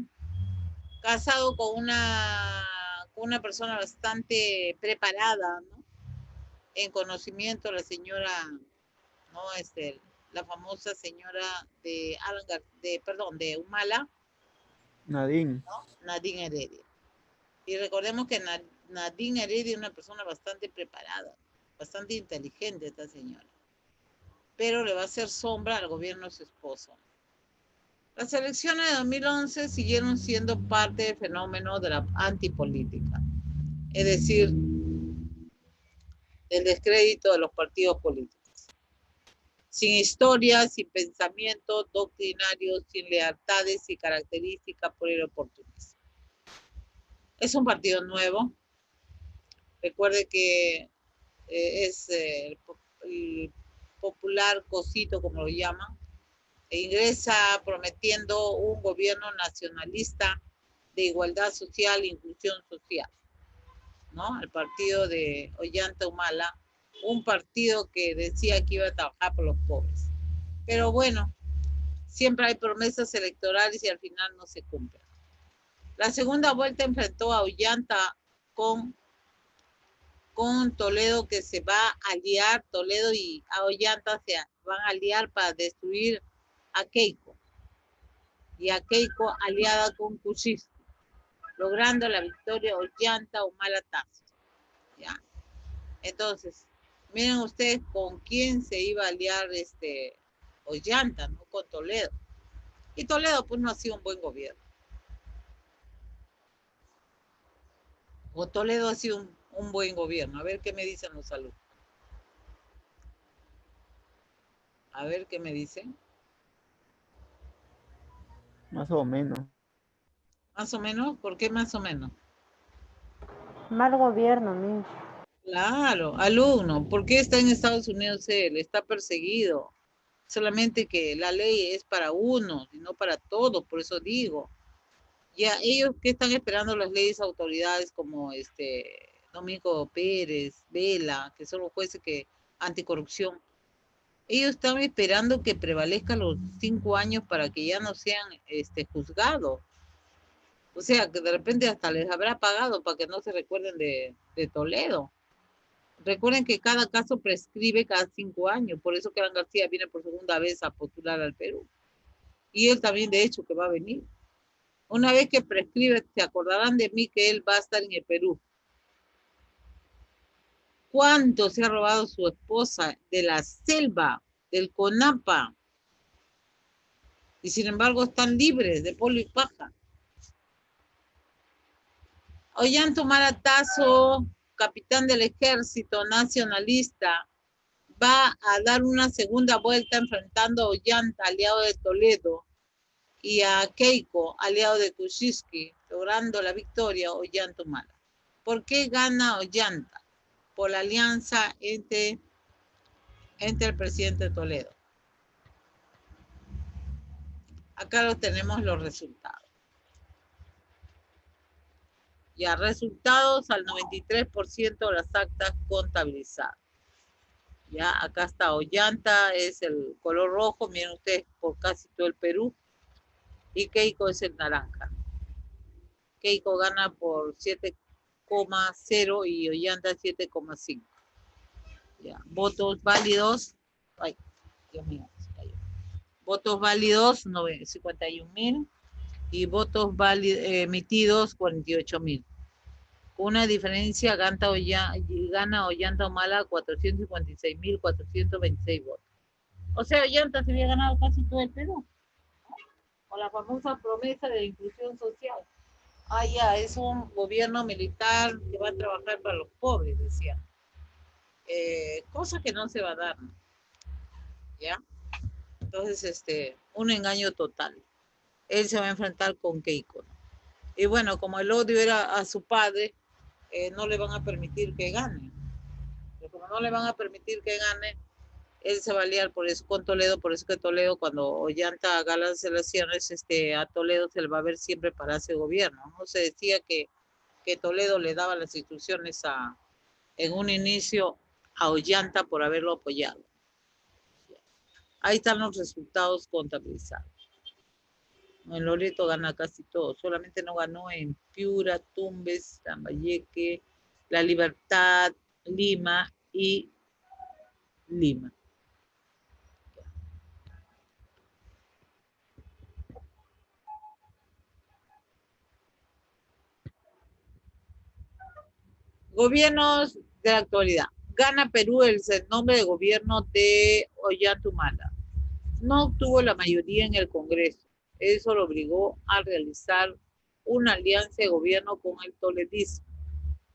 casado con una persona bastante preparada, ¿no?, en conocimiento, la señora, ¿no?, la famosa señora de de Humala, Nadine. ¿no?, Nadine Heredia. Y recordemos que Nadine Heredia es una persona bastante preparada, bastante inteligente esta señora, pero le va a hacer sombra al gobierno de su esposo. Las elecciones de 2011 siguieron siendo parte del fenómeno de la antipolítica, es decir, del descrédito de los partidos políticos. Sin historia, sin pensamiento doctrinario, sin lealtades y características por el oportunismo. Es un partido nuevo. Recuerde que es el popular cosito, como lo llaman, e ingresa prometiendo un gobierno nacionalista de igualdad social e inclusión social, ¿no? El partido de Ollanta Humala, un partido que decía que iba a trabajar por los pobres. Pero bueno, siempre hay promesas electorales y al final no se cumplen. La segunda vuelta enfrentó a Ollanta con Toledo, que se va a aliar, Toledo y a Ollanta se van a aliar para destruir a Keiko. Y a Keiko aliada con Kuczynski, logrando la victoria Ollanta Humala Tazo. ¿Ya? Entonces, miren ustedes con quién se iba a aliar Ollanta, ¿no? Con Toledo. Y Toledo pues no ha sido un buen gobierno. O Toledo ha sido un buen gobierno. A ver qué me dicen los alumnos. A ver qué me dicen. Más o menos. Más o menos, ¿por qué más o menos? Mal gobierno, Miss. Claro, alumno, ¿por qué está en Estados Unidos él? Está perseguido. Solamente que la ley es para uno y no para todos, por eso digo. Ya ellos que están esperando las leyes autoridades como Domingo Pérez, Vela, que son los jueces que anticorrupción, ellos están esperando que prevalezcan los 5 años para que ya no sean juzgados. O sea, que de repente hasta les habrá pagado para que no se recuerden de Toledo. Recuerden que cada caso prescribe cada 5 años, por eso que Alan García viene por segunda vez a postular al Perú. Y él también, de hecho, que va a venir. Una vez que prescribe, se acordarán de mí que él va a estar en el Perú. ¿Cuánto se ha robado su esposa de la selva, del CONAPA? Y sin embargo están libres de polvo y paja. Ollanta Humala Tazo, capitán del ejército nacionalista, va a dar una segunda vuelta enfrentando a Ollanta, aliado de Toledo, y a Keiko, aliado de Kuczynski, logrando la victoria Ollanta Humala. ¿Por qué gana Ollanta? Por la alianza entre el presidente Toledo. Acá lo tenemos los resultados. Ya, resultados al 93% de las actas contabilizadas. Ya, acá está Ollanta, es el color rojo, miren ustedes, por casi todo el Perú. Y Keiko es el naranja. Keiko gana por 7,0 y Ollanta 7,5. Ya, votos válidos. Ay, Dios mío, se cayó. Votos válidos, 51,000. Y votos emitidos, 48,000. Una diferencia, gana Ollanta Humala 456,426 votos. O sea, Ollanta se había ganado casi todo el Perú. Con la famosa promesa de la inclusión social. Ah, ya, es un gobierno militar que va a trabajar para los pobres, decía. Cosa que no se va a dar, ¿no? ¿Ya? Entonces, un engaño total. Él se va a enfrentar con Keiko, ¿no? Y bueno, como el odio era a su padre, no le van a permitir que gane. Pero como no le van a permitir que gane, él se va a liar por eso con Toledo, por eso que Toledo, cuando Ollanta haga las elecciones, a Toledo se le va a ver siempre para ese gobierno. No se decía que Toledo le daba las instrucciones en un inicio a Ollanta por haberlo apoyado. Ahí están los resultados contabilizados. En Loreto gana casi todo, solamente no ganó en Piura, Tumbes, Lambayeque, La Libertad, Lima y Lima. Gobiernos de la actualidad. Gana Perú el nombre de gobierno de Ollanta. No obtuvo la mayoría en el Congreso. Eso lo obligó a realizar una alianza de gobierno con el toledismo.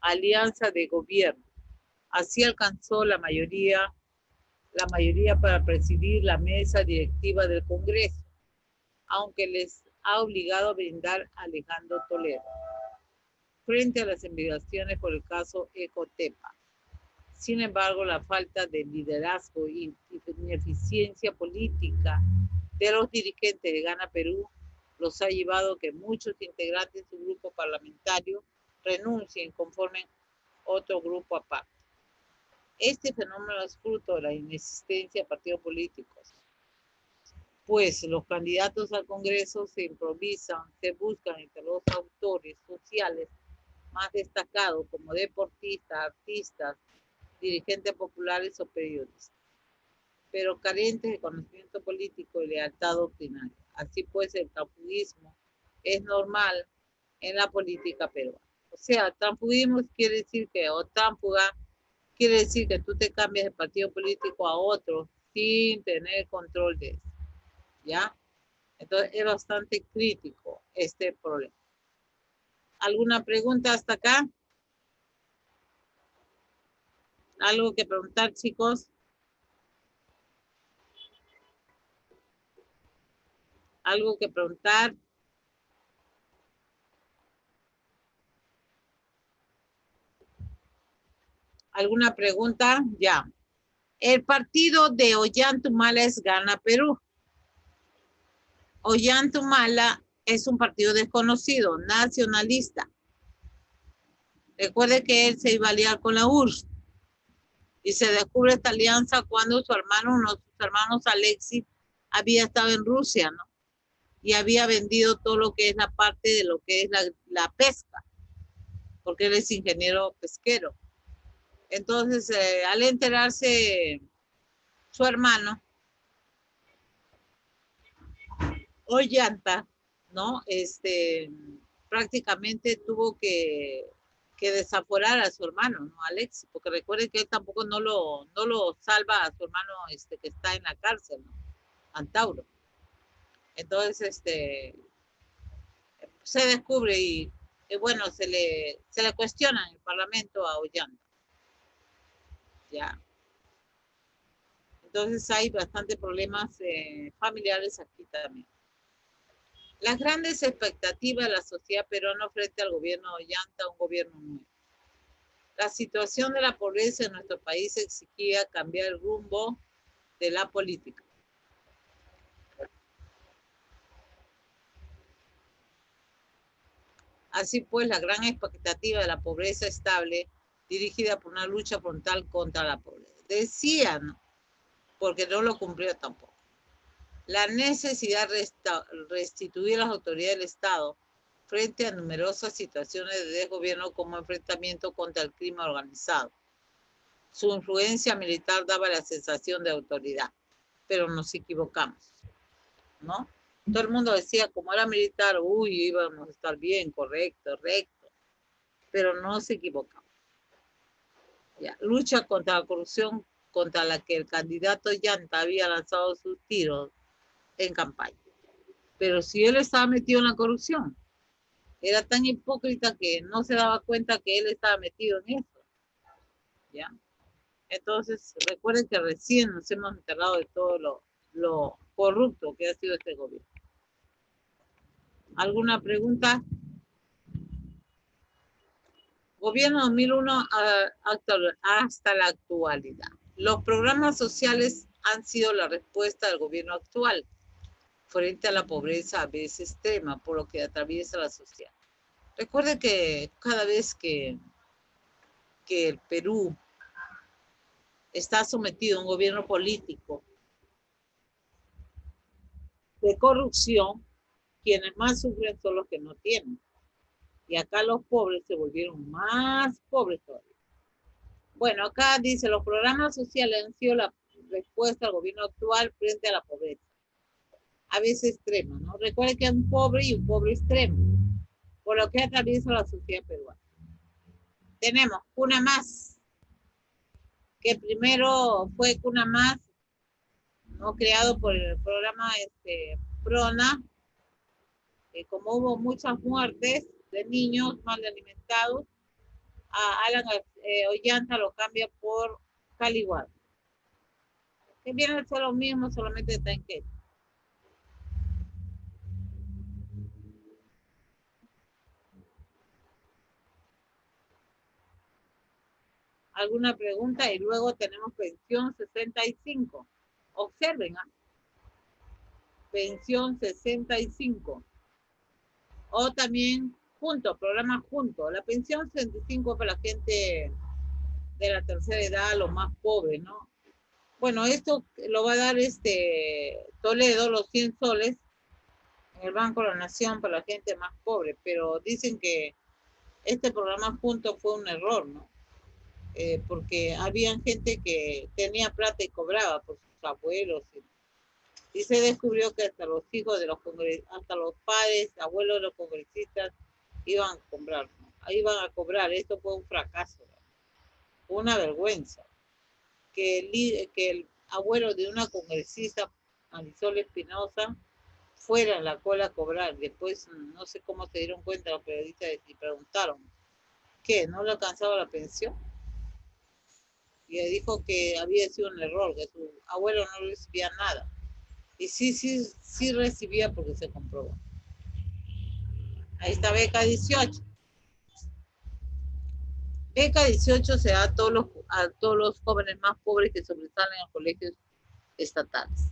Alianza de gobierno. Así alcanzó la mayoría para presidir la mesa directiva del Congreso, aunque les ha obligado a brindar a Alejandro Toledo. Frente a las investigaciones por el caso Ecotepa. Sin embargo, la falta de liderazgo y ineficiencia política de los dirigentes de Gana Perú los ha llevado a que muchos integrantes de su grupo parlamentario renuncien y conformen otro grupo aparte. Este fenómeno es fruto de la inexistencia de partidos políticos, pues los candidatos al Congreso se improvisan, se buscan entre los autores sociales más destacados como deportistas, artistas, dirigentes populares o periodistas, pero carentes de conocimiento político y lealtad doctrinaria. Así pues, el trampuguismo es normal en la política peruana. O sea, trampuguismo quiere decir o trámpuga quiere decir que tú te cambias de partido político a otro sin tener control de eso, ¿ya? Entonces, es bastante crítico este problema. ¿Alguna pregunta hasta acá? ¿Algo que preguntar, chicos? ¿Algo que preguntar? ¿Alguna pregunta? Ya. El partido de Ollanta Humala es Gana Perú. Ollanta Humala es un partido desconocido, nacionalista. Recuerde que él se iba a aliar con la URSS. Y se descubre esta alianza cuando uno de sus hermanos Alexis, había estado en Rusia, ¿no? Y había vendido todo lo que es la parte de lo que es la pesca, porque él es ingeniero pesquero. Entonces, al enterarse su hermano, Ollanta, ¿no? Prácticamente tuvo que desaforar a su hermano, ¿no? Alexis, porque recuerden que él tampoco no lo salva a su hermano que está en la cárcel, ¿no? Antauro. Entonces, se descubre y bueno, se le cuestiona en el Parlamento a Ollanta. Ya. Entonces hay bastantes problemas familiares aquí también. Las grandes expectativas de la sociedad peruana frente al gobierno de Ollanta, un gobierno nuevo. La situación de la pobreza en nuestro país exigía cambiar el rumbo de la política. Así pues, la gran expectativa de la pobreza estable, dirigida por una lucha frontal contra la pobreza. Decían, porque no lo cumplió tampoco, la necesidad de restituir las autoridades del Estado frente a numerosas situaciones de desgobierno como enfrentamiento contra el crimen organizado. Su influencia militar daba la sensación de autoridad, pero nos equivocamos, ¿no? Todo el mundo decía, como era militar, uy, íbamos a estar bien, correcto, recto, pero no se equivocamos. Ya. Lucha contra la corrupción contra la que el candidato Ollanta había lanzado sus tiros en campaña. Pero si él estaba metido en la corrupción, era tan hipócrita que no se daba cuenta que él estaba metido en eso. ¿Ya? Entonces, recuerden que recién nos hemos enterado de todo lo corrupto que ha sido este gobierno. ¿Alguna pregunta? Gobierno 2001 hasta la actualidad. Los programas sociales han sido la respuesta del gobierno actual frente a la pobreza a veces extrema, por lo que atraviesa la sociedad. Recuerde que cada vez que el Perú está sometido a un gobierno político de corrupción, quienes más sufren son los que no tienen. Y acá los pobres se volvieron más pobres todavía. Bueno, acá dice, los programas sociales han sido la respuesta al gobierno actual frente a la pobreza. A veces extrema, ¿no? Recuerden que hay un pobre y un pobre extremo, por lo que atraviesa la sociedad peruana. Tenemos Cuna Más, que primero fue Cuna Más, ¿no? Creado por el programa PRONA. Como hubo muchas muertes de niños mal alimentados, a Alan Ollanta lo cambia por Caliwar, que viene a ser lo mismo, solamente está en quechua. ¿Alguna pregunta? Y luego tenemos pensión 65. Observen, ¿ah? Pensión 65. O también junto, programa junto. La pensión 65 para la gente de la tercera edad, los más pobres, ¿no? Bueno, esto lo va a dar Toledo, los 100 soles, en el Banco de la Nación para la gente más pobre, pero dicen que este programa junto fue un error, ¿no? Porque había gente que tenía plata y cobraba por sus abuelos, y se descubrió que hasta los hijos de los hasta los padres, abuelos de los congresistas iban a cobrar, ¿no? Iban a cobrar. Esto fue un fracaso, ¿no? Una vergüenza que el abuelo de una congresista, Marisol Espinosa, fuera en la cola a cobrar. Después no sé cómo se dieron cuenta los periodistas y preguntaron, ¿qué? ¿No le alcanzaba la pensión? Y le dijo que había sido un error, que su abuelo no recibía nada. Y sí recibía porque se comprobó. Ahí está beca 18. Beca 18 se da a todos los jóvenes más pobres que sobresalen en los colegios estatales.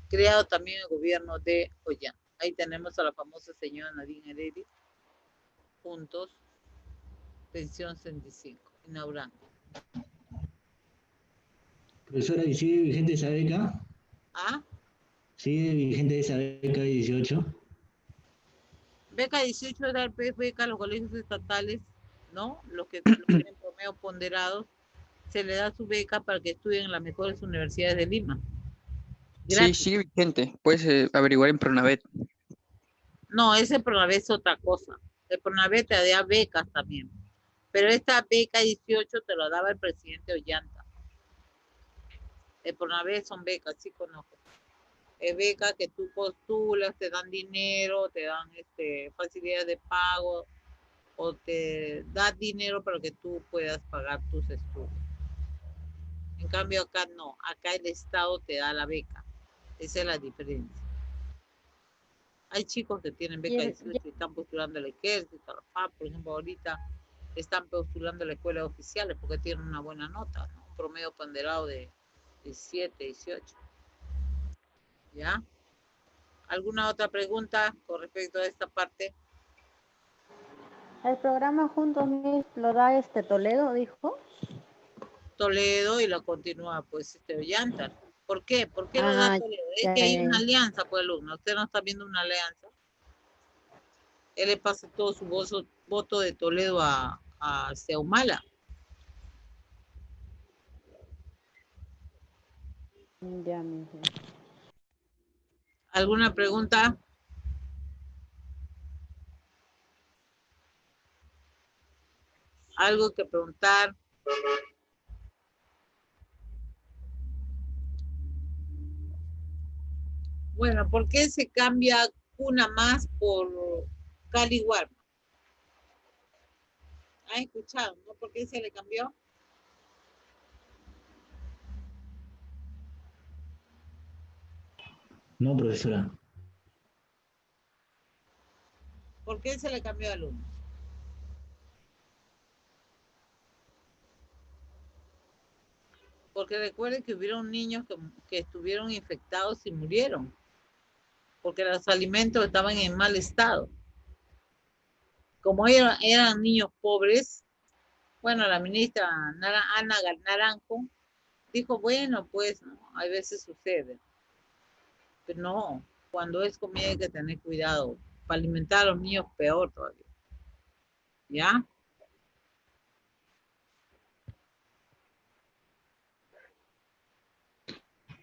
Creado también el gobierno de Ollanta. Ahí tenemos a la famosa señora Nadine Heredia, juntos, pensión 65, inaugurando. Profesora, ¿y sigue vigente esa beca? ¿Ah? ¿Sigue vigente esa beca 18? Beca 18 era beca a los colegios estatales, ¿no? Los que tienen promedio ponderados, se le da su beca para que estudien en las mejores universidades de Lima. Sí, sigue vigente. Puedes averiguar en Pronavet. No, ese Pronavet es otra cosa. El Pronavet te da becas también. Pero esta beca 18 te lo daba el presidente Ollanta. El Pronavet son becas, sí conozco. Es beca que tú postulas, te dan dinero, te dan facilidades de pago, o te da dinero para que tú puedas pagar tus estudios. En cambio acá no, acá el Estado te da la beca. Esa es la diferencia. Hay chicos que tienen beca 18 y están postulando al ejército, a la FAP, por ejemplo, ahorita están postulando a la escuela de oficiales porque tienen una buena nota, ¿no? Un promedio ponderado de 17, 18. ¿Ya? ¿Alguna otra pregunta con respecto a esta parte? El programa Juntos lo da Toledo, dijo. Toledo y lo continúa pues Ollanta. ¿Por qué? ¿Por qué lo da Toledo? Es que hay una alianza, pues, alumno. Usted no está viendo una alianza. Él le pasa todo su voto de Toledo a Humala. Ya, mismo. ¿Alguna pregunta? ¿Algo que preguntar? Bueno, ¿por qué se cambia Cuna Más por Caliwar? ¿Han escuchado, no? ¿Por qué se le cambió? No, profesora. ¿Por qué se le cambió al alumno? Porque recuerden que hubieron niños que estuvieron infectados y murieron. Porque los alimentos estaban en mal estado. Como eran niños pobres, bueno, la ministra Ana Naranjo dijo, bueno, pues, ¿no? A veces sucede. Pero no, cuando es comida hay que tener cuidado. Para alimentar a los niños peor todavía. ¿Ya?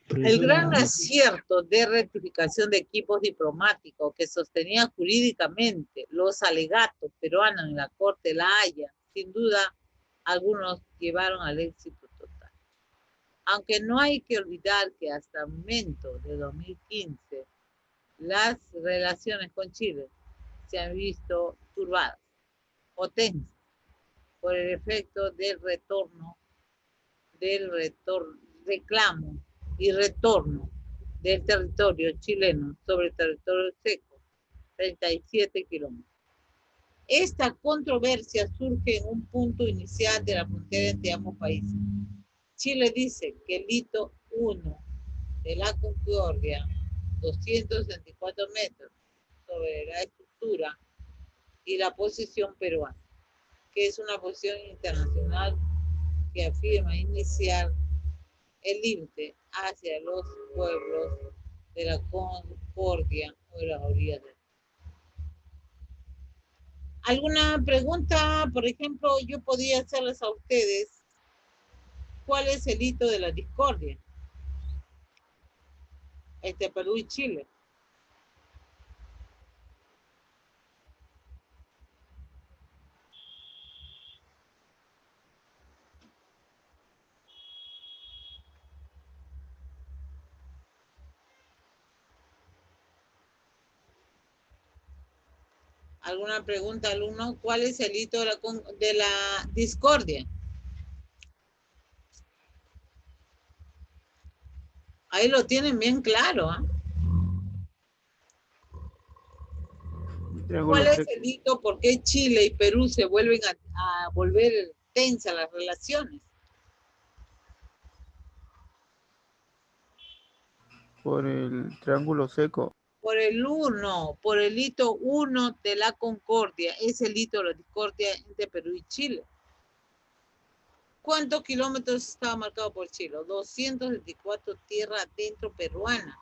El gran acierto de rectificación de equipos diplomáticos que sostenía jurídicamente los alegatos peruanos en la Corte de La Haya, sin duda, algunos llevaron al éxito total. Aunque no hay que olvidar que hasta el momento de 2015 las relaciones con Chile se han visto turbadas o tensas por el efecto del reclamo y retorno del territorio chileno sobre el territorio seco, 37 kilómetros. Esta controversia surge en un punto inicial de la frontera entre ambos países. Chile dice que el hito 1 de la Concordia, 264 metros sobre la estructura, y la posición peruana, que es una posición internacional que afirma iniciar el límite hacia los pueblos de la Concordia o de las orillas del. ¿Alguna pregunta? Por ejemplo, yo podría hacerles a ustedes, ¿cuál es el hito de la discordia entre Perú y Chile? ¿Alguna pregunta, alumno? ¿Cuál es el hito de la discordia? Ahí lo tienen bien claro, ¿eh? ¿Cuál es el hito? ¿Por qué Chile y Perú se vuelven a volver tensas las relaciones? Por el triángulo seco. Por el hito 1 de la Concordia, es el hito de la discordia entre Perú y Chile. ¿Cuántos kilómetros estaba marcado por Chile? 224 tierra adentro peruana.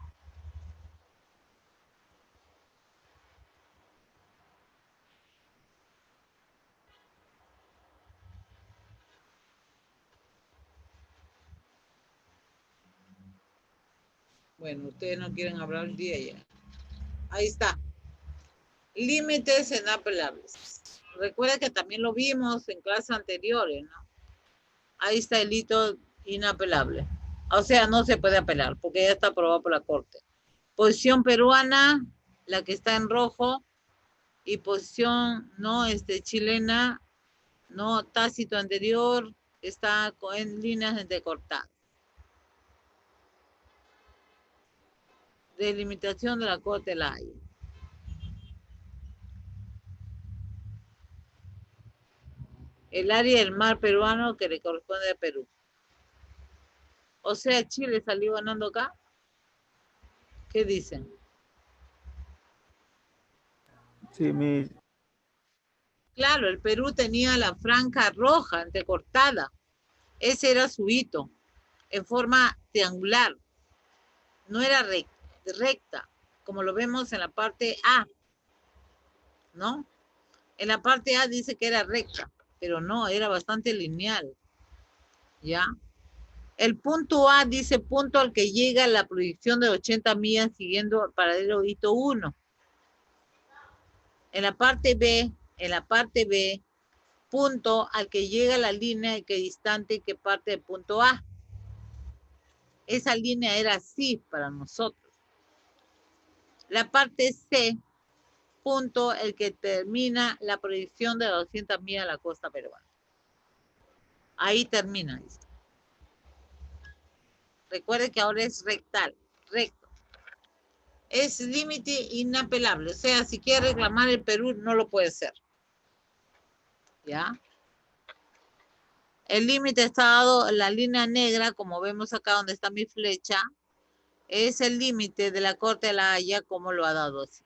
Bueno, ustedes no quieren hablar el día ya. Ahí está. Límites inapelables. Recuerda que también lo vimos en clases anteriores, ¿no? Ahí está el hito inapelable. O sea, no se puede apelar porque ya está aprobado por la Corte. Posición peruana, la que está en rojo, y posición no chilena, no tácito anterior, está en líneas entrecortadas. Delimitación de la Corte de la Haya. El área del mar peruano que le corresponde a Perú. O sea, Chile salió ganando acá. ¿Qué dicen? Sí, Claro, el Perú tenía la franja roja entrecortada. Ese era su hito, en forma triangular. No era recta, como lo vemos en la parte A, ¿no? En la parte A dice que era recta, pero no, era bastante lineal, ¿ya? El punto A dice punto al que llega la proyección de 80 millas siguiendo el paralelo hito 1. En la parte B, punto al que llega la línea que distante que parte del punto A. Esa línea era así para nosotros. La parte C, punto el que termina la proyección de 200 millas a la costa peruana. Ahí termina esto. Recuerde que ahora es recto. Es límite inapelable. O sea, si quiere reclamar el Perú, no lo puede hacer. ¿Ya? El límite está dado, la línea negra, como vemos acá donde está mi flecha, es el límite de la Corte de la Haya, como lo ha dado así.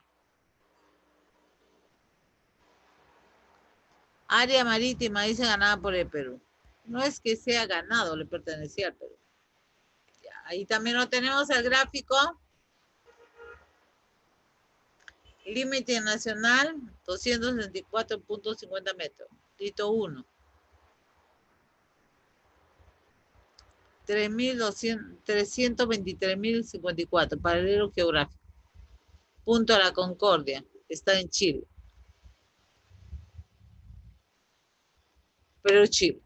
Área marítima dice ganada por el Perú. No es que sea ganado, le pertenecía al Perú. Ya, ahí también lo tenemos el gráfico. Límite nacional, 264.50 metros. Hito 1. 323.054, paralelo geográfico. Punto a la Concordia, está en Chile. Pero Chile.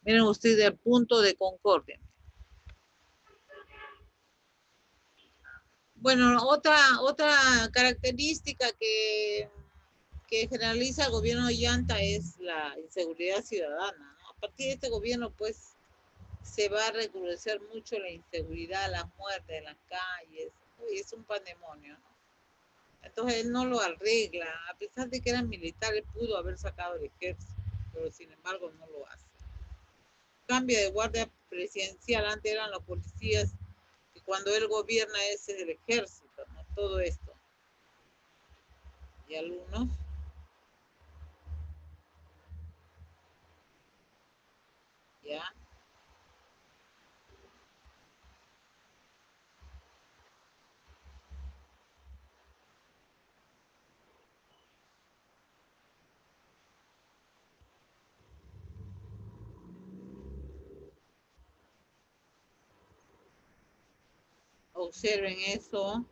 Miren ustedes el punto de concordia. Bueno, otra característica que generaliza el gobierno de Ollanta es la inseguridad ciudadana, ¿no? A partir de este gobierno, pues, se va a recrudecer mucho la inseguridad, las muertes en las calles. Uy, es un pandemonio, ¿no? Entonces él no lo arregla, a pesar de que eran militares, pudo haber sacado el ejército, pero sin embargo no lo hace. Cambio de guardia presidencial, antes eran los policías, y cuando él gobierna ese es el ejército, ¿no? Todo esto. Y alumnos. ¿Ya? Observen eso.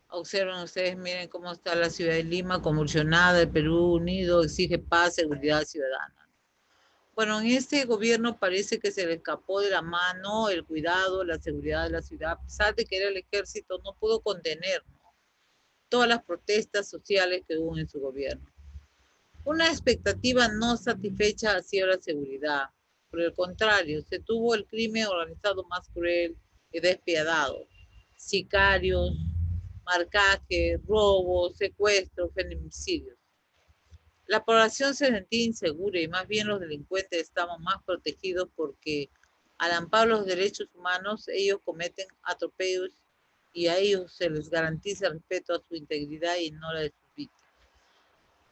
Observen ustedes, miren cómo está la ciudad de Lima convulsionada, el Perú unido exige paz, seguridad ciudadana. Bueno, en este gobierno parece que se le escapó de la mano el cuidado, la seguridad de la ciudad, a pesar de que era el ejército, no pudo contener, ¿no?, todas las protestas sociales que hubo en su gobierno. Una expectativa no satisfecha ha sido la seguridad. Por el contrario, se tuvo el crimen organizado más cruel y despiadado. Sicarios, marcaje, robos, secuestros, feminicidios. La población se sentía insegura y más bien los delincuentes estaban más protegidos porque al amparo de los derechos humanos ellos cometen atropellos y a ellos se les garantiza el respeto a su integridad y no la de sus víctimas.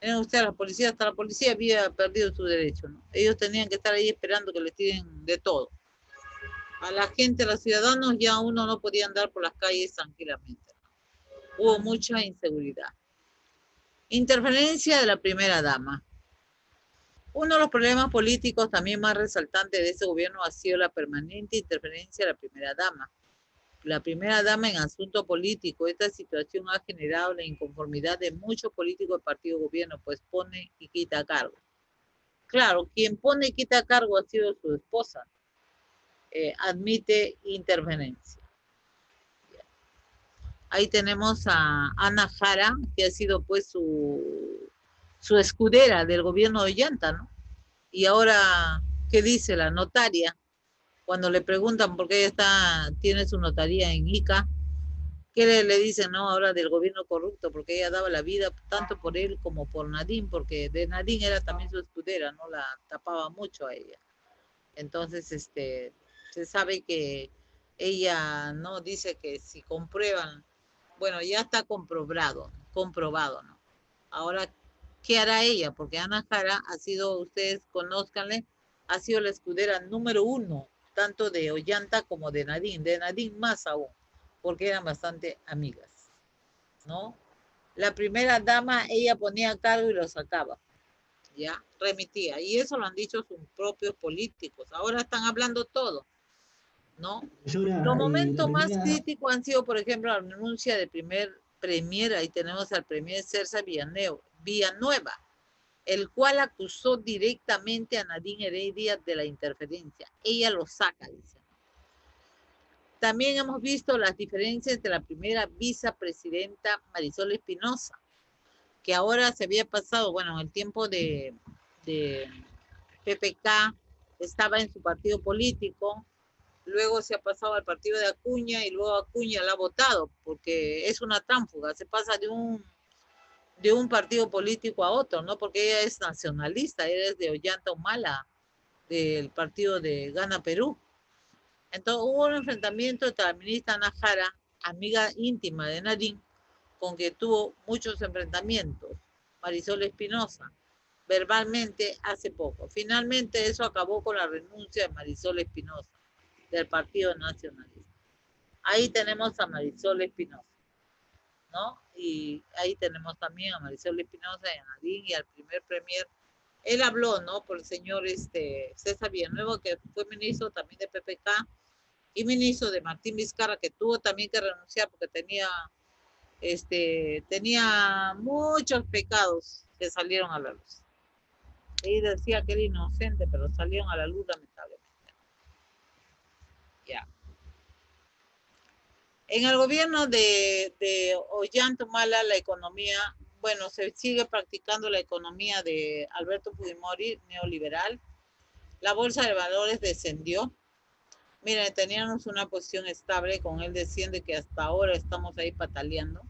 Miren ustedes, hasta la policía había perdido su derecho, ¿no? Ellos tenían que estar ahí esperando que les tiren de todo. A la gente, a los ciudadanos, ya uno no podía andar por las calles tranquilamente. Hubo mucha inseguridad. Interferencia de la primera dama. Uno de los problemas políticos también más resaltantes de ese gobierno ha sido la permanente interferencia de la primera dama. La primera dama en asunto político. Esta situación ha generado la inconformidad de muchos políticos del partido gobierno, pues pone y quita cargo. Claro, quien pone y quita cargo ha sido su esposa. Admite interferencia. Ahí tenemos a Ana Jara, que ha sido pues su escudera del gobierno de Ollanta, ¿no? Y ahora, ¿qué dice la notaria? Cuando le preguntan por qué ella tiene su notaría en Ica, ¿qué le dicen, no? Ahora del gobierno corrupto, porque ella daba la vida tanto por él como por Nadine, porque de Nadine era también su escudera, no la tapaba mucho a ella. Entonces, se sabe que ella no dice que si comprueban, bueno, ya está comprobado, ¿no? Ahora, ¿qué hará ella? Porque Ana Jara ha sido, ustedes conózcanle, ha sido la escudera número 1, tanto de Ollanta como de Nadine más aún, porque eran bastante amigas, ¿no? La primera dama, ella ponía a cargo y lo sacaba, ya, remitía, y eso lo han dicho sus propios políticos, ahora están hablando todo, ¿no? Profesora, Los la momentos más primera, críticos han sido, por ejemplo, la renuncia del primer premier, ahí tenemos al premier Celsa Villanueva, el cual acusó directamente a Nadine Heredia de la interferencia. Ella lo saca, dice. También hemos visto las diferencias entre la primera vicepresidenta Marisol Espinosa, que ahora se había pasado, bueno, en el tiempo de PPK, estaba en su partido político, luego se ha pasado al partido de Acuña y luego Acuña la ha votado, porque es una tránfuga, se pasa de un partido político a otro, ¿no? Porque ella es nacionalista, ella es de Ollanta Humala, del partido de Gana Perú. Entonces hubo un enfrentamiento entre la ministra Ana Jara, amiga íntima de Nadine, con que tuvo muchos enfrentamientos, Marisol Espinosa, verbalmente hace poco. Finalmente eso acabó con la renuncia de Marisol Espinosa, del Partido Nacionalista. Ahí tenemos a Marisol Espinosa, ¿no? Y ahí tenemos también a Marisol Espinosa y a Nadine y al primer premier. Él habló, ¿no? Por el señor César Villanueva, que fue ministro también de PPK, y ministro de Martín Vizcarra, que tuvo también que renunciar porque tenía muchos pecados que salieron a la luz. Y decía que era inocente, pero salieron a la luz lamentablemente. Ya. En el gobierno de Ollanta Humala, la economía, bueno, se sigue practicando la economía de Alberto Fujimori, neoliberal. La bolsa de valores descendió. Miren, teníamos una posición estable, con él desciende que hasta ahora estamos ahí pataleando.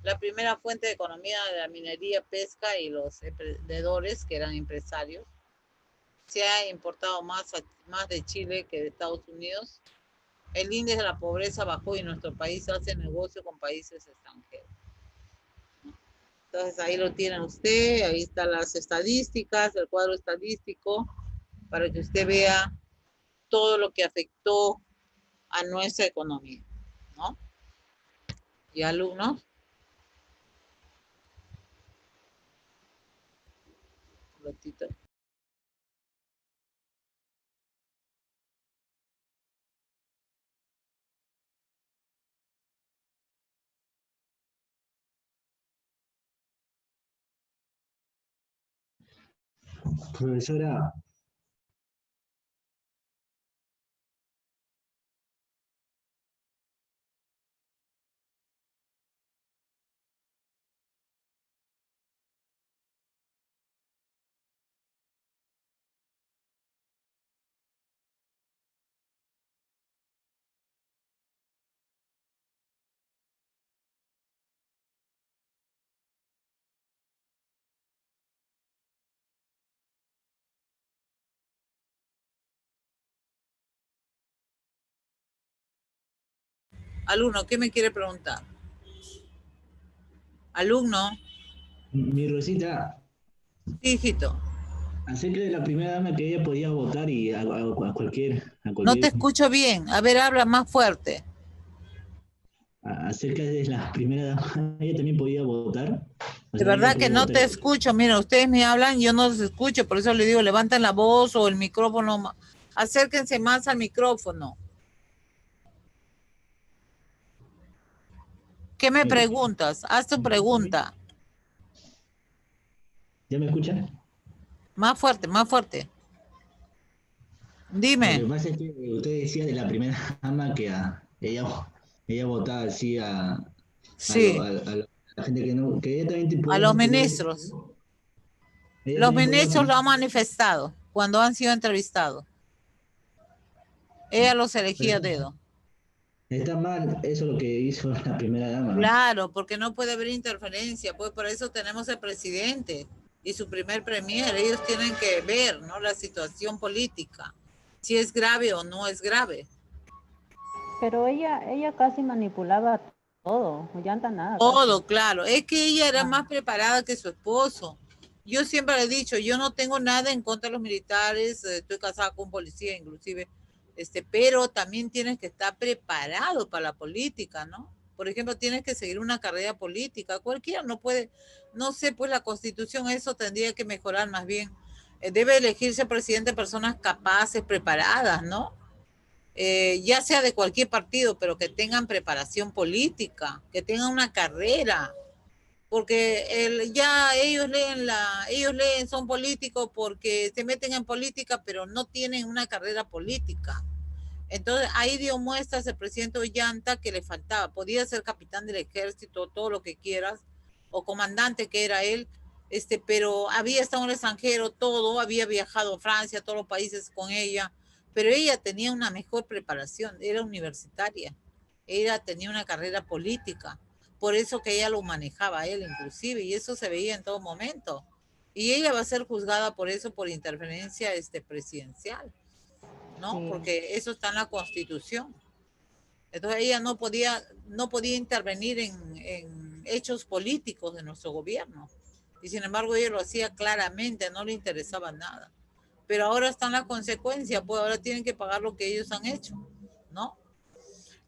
La primera fuente de economía de la minería, pesca y los emprendedores, que eran empresarios. Se ha importado más de Chile que de Estados Unidos. El índice de la pobreza bajó y nuestro país hace negocio con países extranjeros. Entonces ahí lo tiene usted, ahí están las estadísticas, el cuadro estadístico, para que usted vea todo lo que afectó a nuestra economía, ¿no? Y alumnos. Un ratito. Profesora, Alumno, ¿qué me quiere preguntar? Alumno. mi Rosita, Sí, hijito. acerca de la primera dama que ella podía votar y a cualquier, No te escucho bien. A ver, habla más fuerte. acerca de la primera dama, ella también podía votar. O De sea, ella verdad que podía no votar. te escucho. Mira, ustedes me hablan, yo no los escucho. Por eso le digo, levanten la voz o el micrófono. Acérquense más al micrófono. ¿Qué me preguntas? Haz tu pregunta. ¿Ya me escuchan? Más fuerte, más fuerte. Lo que Dime. pasa es que usted decía de la primera dama que ella votaba así a Sí, la gente que no, que ella también a podía los tener, ministros. ella Los también podía ministros tener. lo han manifestado cuando han sido entrevistados. Ella los elegía a dedo. Está mal eso lo que hizo la primera dama, ¿no? Claro, porque no puede haber interferencia, pues por eso tenemos el presidente y su primer premier. Ellos tienen que ver, ¿no?, la situación política, si es grave o no es grave. Pero ella casi manipulaba todo, Ollanta nada. Todo, claro. Es que ella era Ah. más preparada que su esposo. Yo siempre le he dicho, yo no tengo nada en contra de los militares, estoy casada con un policía inclusive, pero también tienes que estar preparado para la política, ¿no? Por ejemplo, tienes que seguir una carrera política. Cualquiera no puede, no sé, pues la Constitución eso tendría que mejorar más bien. Debe elegirse presidente personas capaces, preparadas, ¿no? Ya sea de cualquier partido, pero que tengan preparación política, que tengan una carrera, porque ya ellos leen, son políticos porque se meten en política, pero no tienen una carrera política. Entonces ahí dio muestras el presidente Ollanta que le faltaba. Podía ser capitán del ejército, todo lo que quieras, o comandante que era él, pero había estado en el extranjero, todo, había viajado a Francia, a todos los países con ella, pero ella tenía una mejor preparación, era universitaria, ella tenía una carrera política, por eso que ella lo manejaba a él inclusive, y eso se veía en todo momento. Y ella va a ser juzgada por eso, por interferencia presidencial, ¿no? Sí. Porque eso está en la Constitución. Entonces ella no podía intervenir en hechos políticos de nuestro gobierno. Y sin embargo ella lo hacía claramente, no le interesaba nada. Pero ahora están las consecuencias, pues ahora tienen que pagar lo que ellos han hecho, ¿no?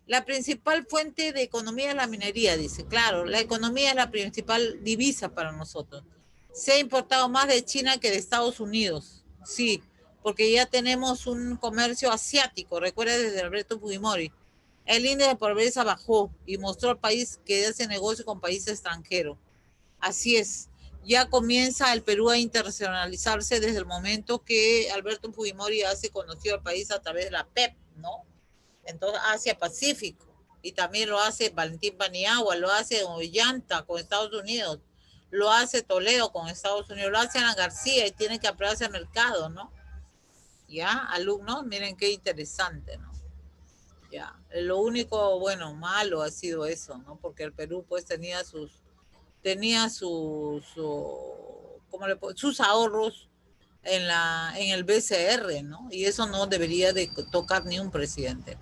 La principal fuente de economía es la minería, dice. Claro, la economía es la principal divisa para nosotros. Se ha importado más de China que de Estados Unidos. Sí, porque ya tenemos un comercio asiático. Recuerda desde Alberto Fujimori. El índice de pobreza bajó y mostró al país que hace negocio con países extranjeros. Así es. Ya comienza el Perú a internacionalizarse desde el momento que Alberto Fujimori hace conocido al país a través de la PEP, ¿no? Entonces Asia-Pacífico, y también lo hace Valentín Paniagua, lo hace Ollanta con Estados Unidos, lo hace Toledo con Estados Unidos, lo hace Ana García y tiene que aprobarse al mercado, ¿no? Ya, alumnos, miren qué interesante, ¿no? Ya, lo único, bueno, malo ha sido eso, ¿no? Porque el Perú pues tenía sus sus ahorros en el BCR, ¿no? Y eso no debería de tocar ni un presidente.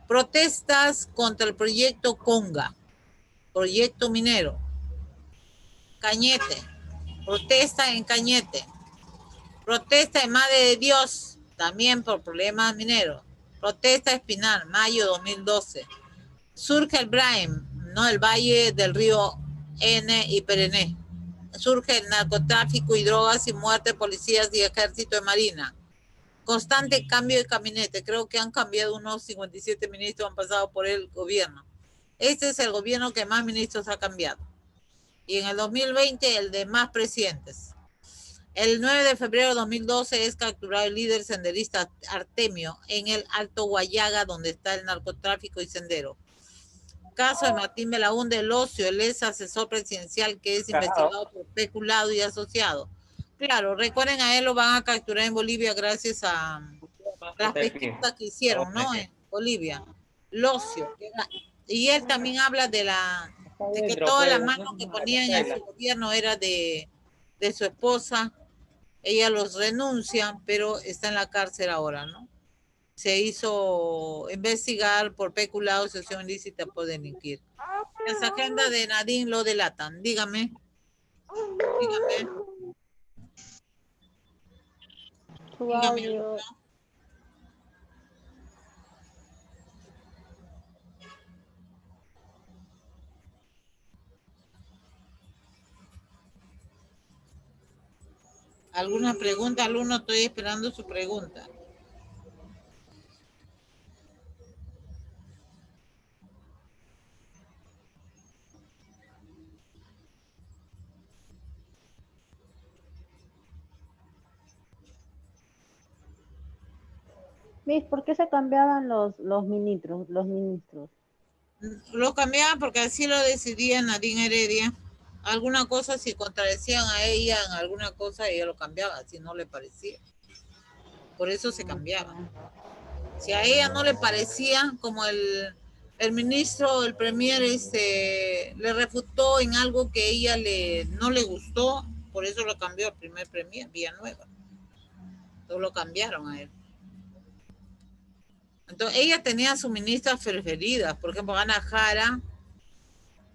Protestas contra el proyecto Conga, proyecto minero. Cañete, protesta en Cañete. Protesta en Madre de Dios, también por problemas mineros. Protesta Espinar, mayo 2012. Surge el Braim, ¿no? El Valle del Río N y Perené. Surge el narcotráfico y drogas y muerte de policías y ejército de marina. Constante cambio de gabinete. Creo que han cambiado unos 57 ministros, han pasado por el gobierno. Este es el gobierno que más ministros ha cambiado. Y en el 2020 el de más presidentes. El 9 de febrero de 2012 es capturado el líder senderista Artemio en el Alto Guayaga, donde está el narcotráfico y sendero. Caso de Martín Belaúnde, el Ocio, el ex asesor presidencial que es investigado por peculado y asociado. Claro, recuerden, a él lo van a capturar en Bolivia gracias a las pesquisas que hicieron, ¿no? En Bolivia. Locio. Y él también habla de que todas las manos que ponían en su gobierno era de su esposa. Ella los renuncia, pero está en la cárcel ahora, ¿no? Se hizo investigar por peculado, asociación ilícita por delinquir. Las agendas de Nadine lo delatan. Dígame. Dígame. ¿Alguna pregunta, alumno? Estoy esperando su pregunta. Miss, ¿por qué se cambiaban los ministros? Lo cambiaban porque así lo decidía Nadine Heredia. Alguna cosa, si contradecían a ella en alguna cosa, ella lo cambiaba, si no le parecía. Por eso se cambiaba. Si a ella no le parecía, como el ministro, el premier, le refutó en algo que ella no le gustó, por eso lo cambió al primer premier, Villanueva. Entonces lo cambiaron a él. Entonces ella tenía sus ministras preferidas, por ejemplo, Ana Jara,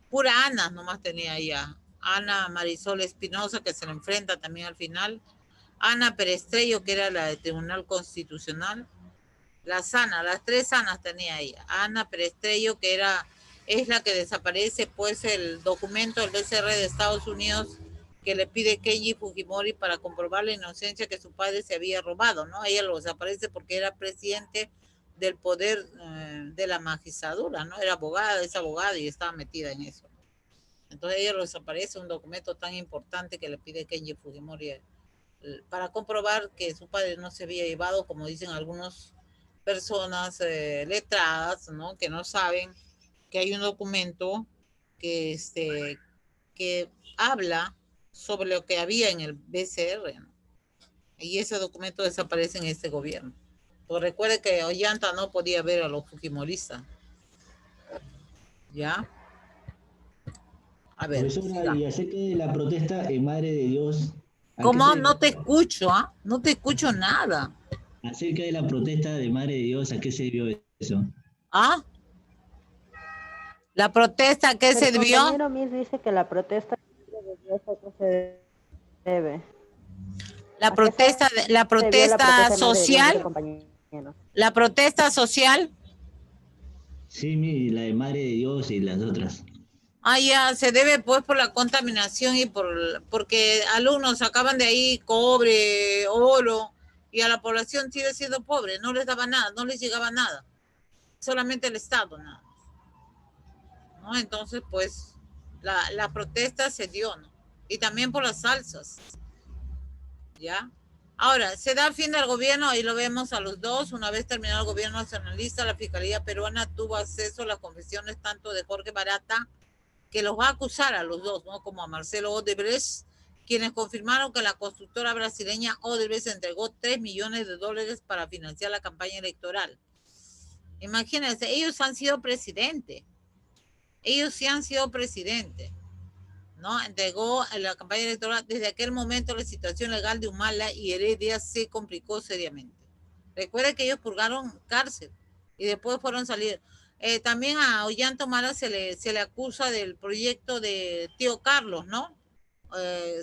pura Ana nomás tenía ella. Ana Marisol Espinosa, que se le enfrenta también al final. Ana Perestrello, que era la del Tribunal Constitucional. Las tres Anas tenía ella. Ana Perestrello, que es la que desaparece, pues, el documento del BCR de Estados Unidos que le pide Kenji Fujimori para comprobar la inocencia que su padre se había robado, ¿no? Ella lo desaparece porque era presidente del poder de la magistratura, ¿no? Era abogada, es abogada y estaba metida en eso. Entonces ella lo desaparece, un documento tan importante que le pide Kenji Fujimori para comprobar que su padre no se había llevado, como dicen algunas personas letradas, ¿no? Que no saben que hay un documento que habla sobre lo que había en el BCR, ¿no? Y ese documento desaparece en este gobierno. Pues recuerde que Ollanta no podía ver a los fujimoristas. ¿Ya? A ver. Profesora, y acerca de la protesta en Madre de Dios. ¿Cómo? No te escucho, ¿ah? No te escucho nada. Acerca de la protesta de Madre de Dios, ¿a qué se debió eso? ¿Ah? ¿La protesta a qué se debió? El compañero Miss dice que la protesta de Dios a qué se debe. La protesta social. La protesta social. Sí, la de Madre de Dios y las otras. Ah, ya, se debe pues por la contaminación y porque alumnos sacaban de ahí cobre, oro, y a la población sigue siendo pobre, no les daba nada, no les llegaba nada, solamente el Estado, nada, ¿no? Entonces, pues, la protesta se dio, ¿no? Y también por las salsas, ¿ya? Ahora, se da fin del gobierno y lo vemos a los dos. Una vez terminado el gobierno nacionalista, la Fiscalía Peruana tuvo acceso a las confesiones tanto de Jorge Barata, que los va a acusar a los dos, ¿no? Como a Marcelo Odebrecht, quienes confirmaron que la constructora brasileña Odebrecht entregó $3 millones para financiar la campaña electoral. Imagínense, ellos han sido presidente. Ellos sí han sido presidente, ¿no? Entregó en la campaña electoral. Desde aquel momento la situación legal de Humala y Heredia se complicó seriamente. Recuerden que ellos purgaron cárcel y después fueron salir. También a Ollanta Humala se le acusa del proyecto de Tío Carlos, ¿no?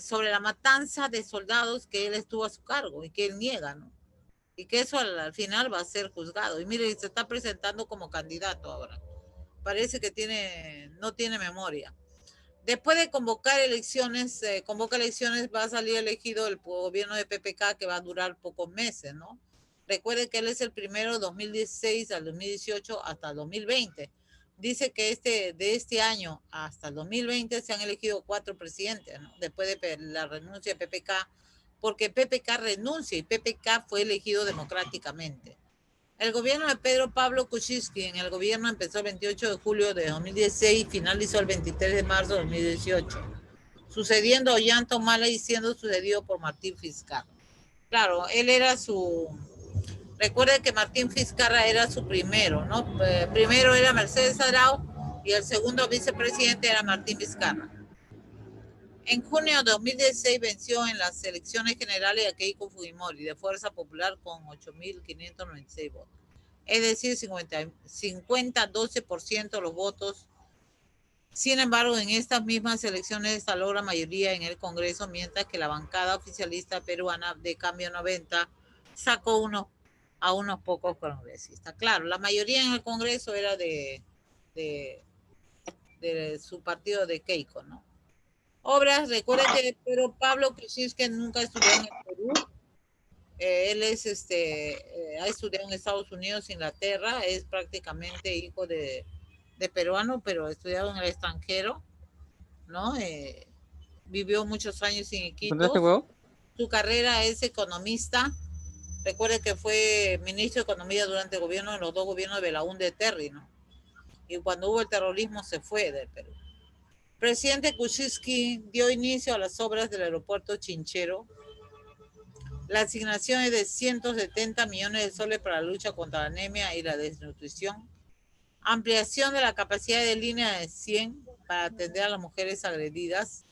Sobre la matanza de soldados que él estuvo a su cargo y que él niega, ¿no? Y que eso al final va a ser juzgado. Y mire, se está presentando como candidato ahora. Parece que no tiene memoria. Después de convoca elecciones, va a salir elegido el gobierno de PPK, que va a durar pocos meses, ¿no? Recuerden que él es el primero 2016 al 2018 hasta el 2020. Dice que de este año hasta el 2020 se han elegido 4 presidentes, ¿no? Después de la renuncia de PPK, porque PPK renuncia y PPK fue elegido democráticamente. El gobierno de Pedro Pablo Kuczynski en el gobierno empezó el 28 de julio de 2016 y finalizó el 23 de marzo de 2018, sucediendo a Ollanta Humala y siendo sucedido por Martín Vizcarra. Claro, él era recuerden que Martín Vizcarra era su primero, ¿no? Primero era Mercedes Arau y el segundo vicepresidente era Martín Vizcarra. En junio de 2016 venció en las elecciones generales a Keiko Fujimori de Fuerza Popular con 8.596 votos. Es decir, 50-12% de los votos. Sin embargo, en estas mismas elecciones esta logra mayoría en el Congreso, mientras que la bancada oficialista peruana de Cambio 90 sacó a unos pocos congresistas. Claro, la mayoría en el Congreso era de su partido de Keiko, ¿no? Obras, recuerden que Pedro Pablo Kuczynski nunca estudió en el Perú. Él ha estudiado en Estados Unidos, Inglaterra, es prácticamente hijo de peruano, pero ha estudiado en el extranjero, ¿no? Vivió muchos años en ¿Encontraste Iquitos. huevo? Su carrera es economista. Recuerde que fue ministro de Economía durante el gobierno de los 2 gobiernos de Belaúnde Terry, ¿no? Y cuando hubo el terrorismo se fue del Perú. Presidente Kuczynski dio inicio a las obras del aeropuerto Chinchero, la asignación es de 170 millones de soles para la lucha contra la anemia y la desnutrición, ampliación de la capacidad de línea de 100 para atender a las mujeres agredidas,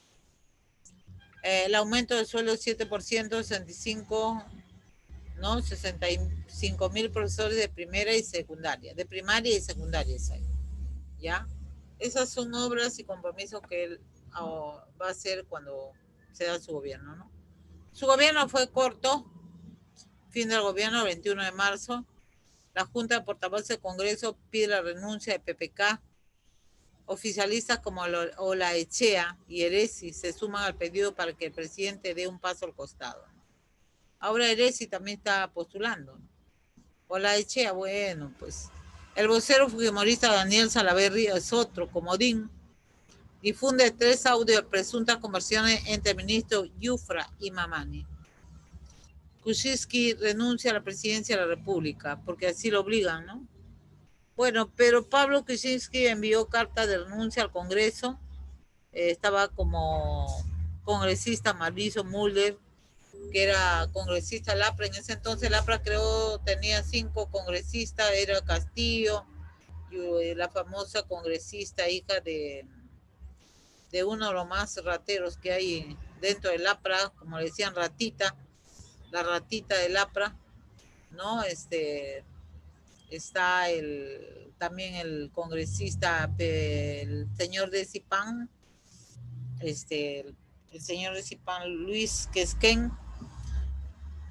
el aumento del sueldo del 7%, 65.000 profesores de primaria y secundaria, ¿ya? Esas son obras y compromisos que él va a hacer cuando se da su gobierno, ¿no? Su gobierno fue corto, fin del gobierno el 21 de marzo. La Junta de Portavoces del Congreso pide la renuncia de PPK. Oficialistas como Olaechea y Heresi se suman al pedido para que el presidente dé un paso al costado. Ahora Heresi también está postulando. Olaechea, bueno, pues. El vocero fujimorista Daniel Salaverry es otro comodín. Difunde 3 audios de presuntas conversiones entre ministros Yufra y Mamani. Kuczynski renuncia a la presidencia de la República, porque así lo obligan, ¿no? Bueno, pero Pablo Kuczynski envió carta de renuncia al Congreso. Estaba como congresista Mauricio Mulder, que era congresista del APRA. En ese entonces el APRA tenía 5 congresistas, era Castillo, y la famosa congresista hija de uno de los más rateros que hay dentro del APRA, como le decían ratita, la ratita del APRA, ¿no? Está también el congresista, el señor de Zipán, el señor de Zipán, Luis Quesquén,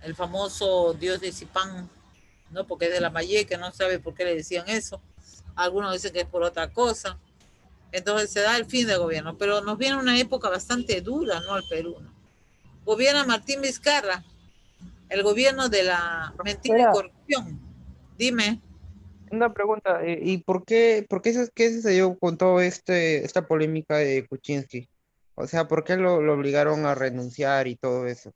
el famoso dios de Zipán, ¿no? Porque es de la Maye, que no sabe por qué le decían eso. algunos dicen que es por otra cosa. Entonces se da el fin del gobierno, pero nos viene una época bastante dura, ¿no? Al Perú, ¿no? Gobierna Martín Vizcarra, el gobierno de la mentira y Espera, corrupción. Dime. una pregunta, ¿y qué sucedió con todo esta polémica de Kuczynski? O sea, ¿por qué lo obligaron a renunciar y todo eso?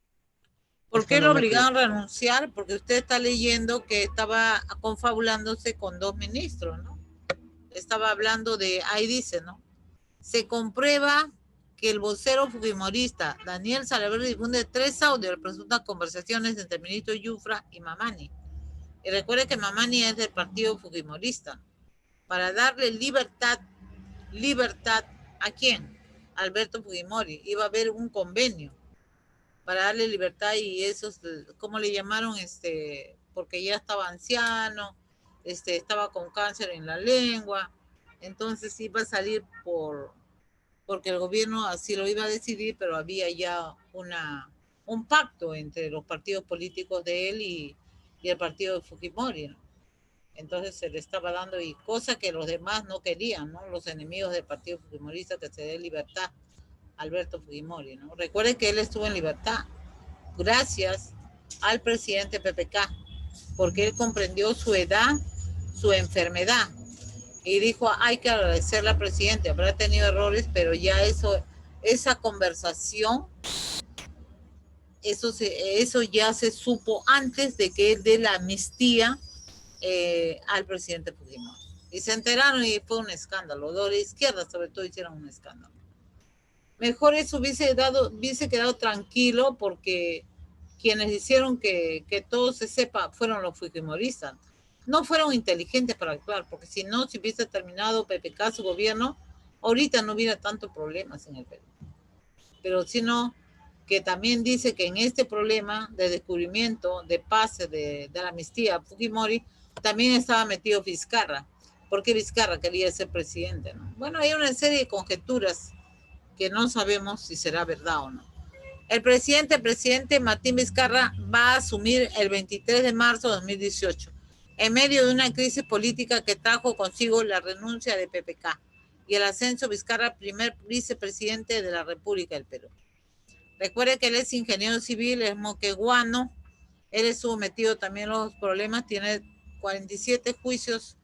¿Por Es que qué no lo me quedó. obligaron a renunciar? Porque usted está leyendo que estaba confabulándose con dos ministros, ¿no? Estaba hablando de, ahí dice, ¿no? Se comprueba que el vocero fujimorista Daniel Salaverry difunde 3 audios de presuntas conversaciones entre el ministro Yufra y Mamani. Y recuerde que Mamani es del partido fujimorista. Para darle libertad, ¿a quién? Alberto Fujimori. Iba a haber un convenio para darle libertad y esos, ¿cómo le llamaron? Porque ya estaba anciano, estaba con cáncer en la lengua, entonces iba a salir porque el gobierno así lo iba a decidir, pero había ya un pacto entre los partidos políticos de él y el partido de Fujimori, ¿no? Entonces se le estaba dando, y cosa que los demás no querían, ¿no? Los enemigos del partido fujimorista, que se dé libertad a Alberto Fujimori, ¿no? Recuerden que él estuvo en libertad gracias al presidente PPK, porque él comprendió su edad, su enfermedad, y dijo, hay que agradecerle al presidente, habrá tenido errores, pero ya esa conversación, eso ya se supo antes de que él dé la amnistía al presidente Fujimori. Y se enteraron y fue un escándalo. Los de la izquierda sobre todo hicieron un escándalo. Mejor eso hubiese quedado tranquilo, porque quienes hicieron que todo se sepa fueron los fujimoristas. No fueron inteligentes para actuar, porque si no, si hubiese terminado PPK su gobierno, ahorita no hubiera tantos problemas en el Perú. Pero sino que también dice que en este problema de descubrimiento, de pase de la amnistía a Fujimori, también estaba metido Vizcarra, porque Vizcarra quería ser presidente, ¿no? Bueno, hay una serie de conjeturas que no sabemos si será verdad o no. El presidente Martín Vizcarra va a asumir el 23 de marzo de 2018, en medio de una crisis política que trajo consigo la renuncia de PPK y el ascenso Vizcarra primer vicepresidente de la República del Perú. Recuerde que él es ingeniero civil, es moqueguano, él estuvo metido también en los problemas, tiene 47 juicios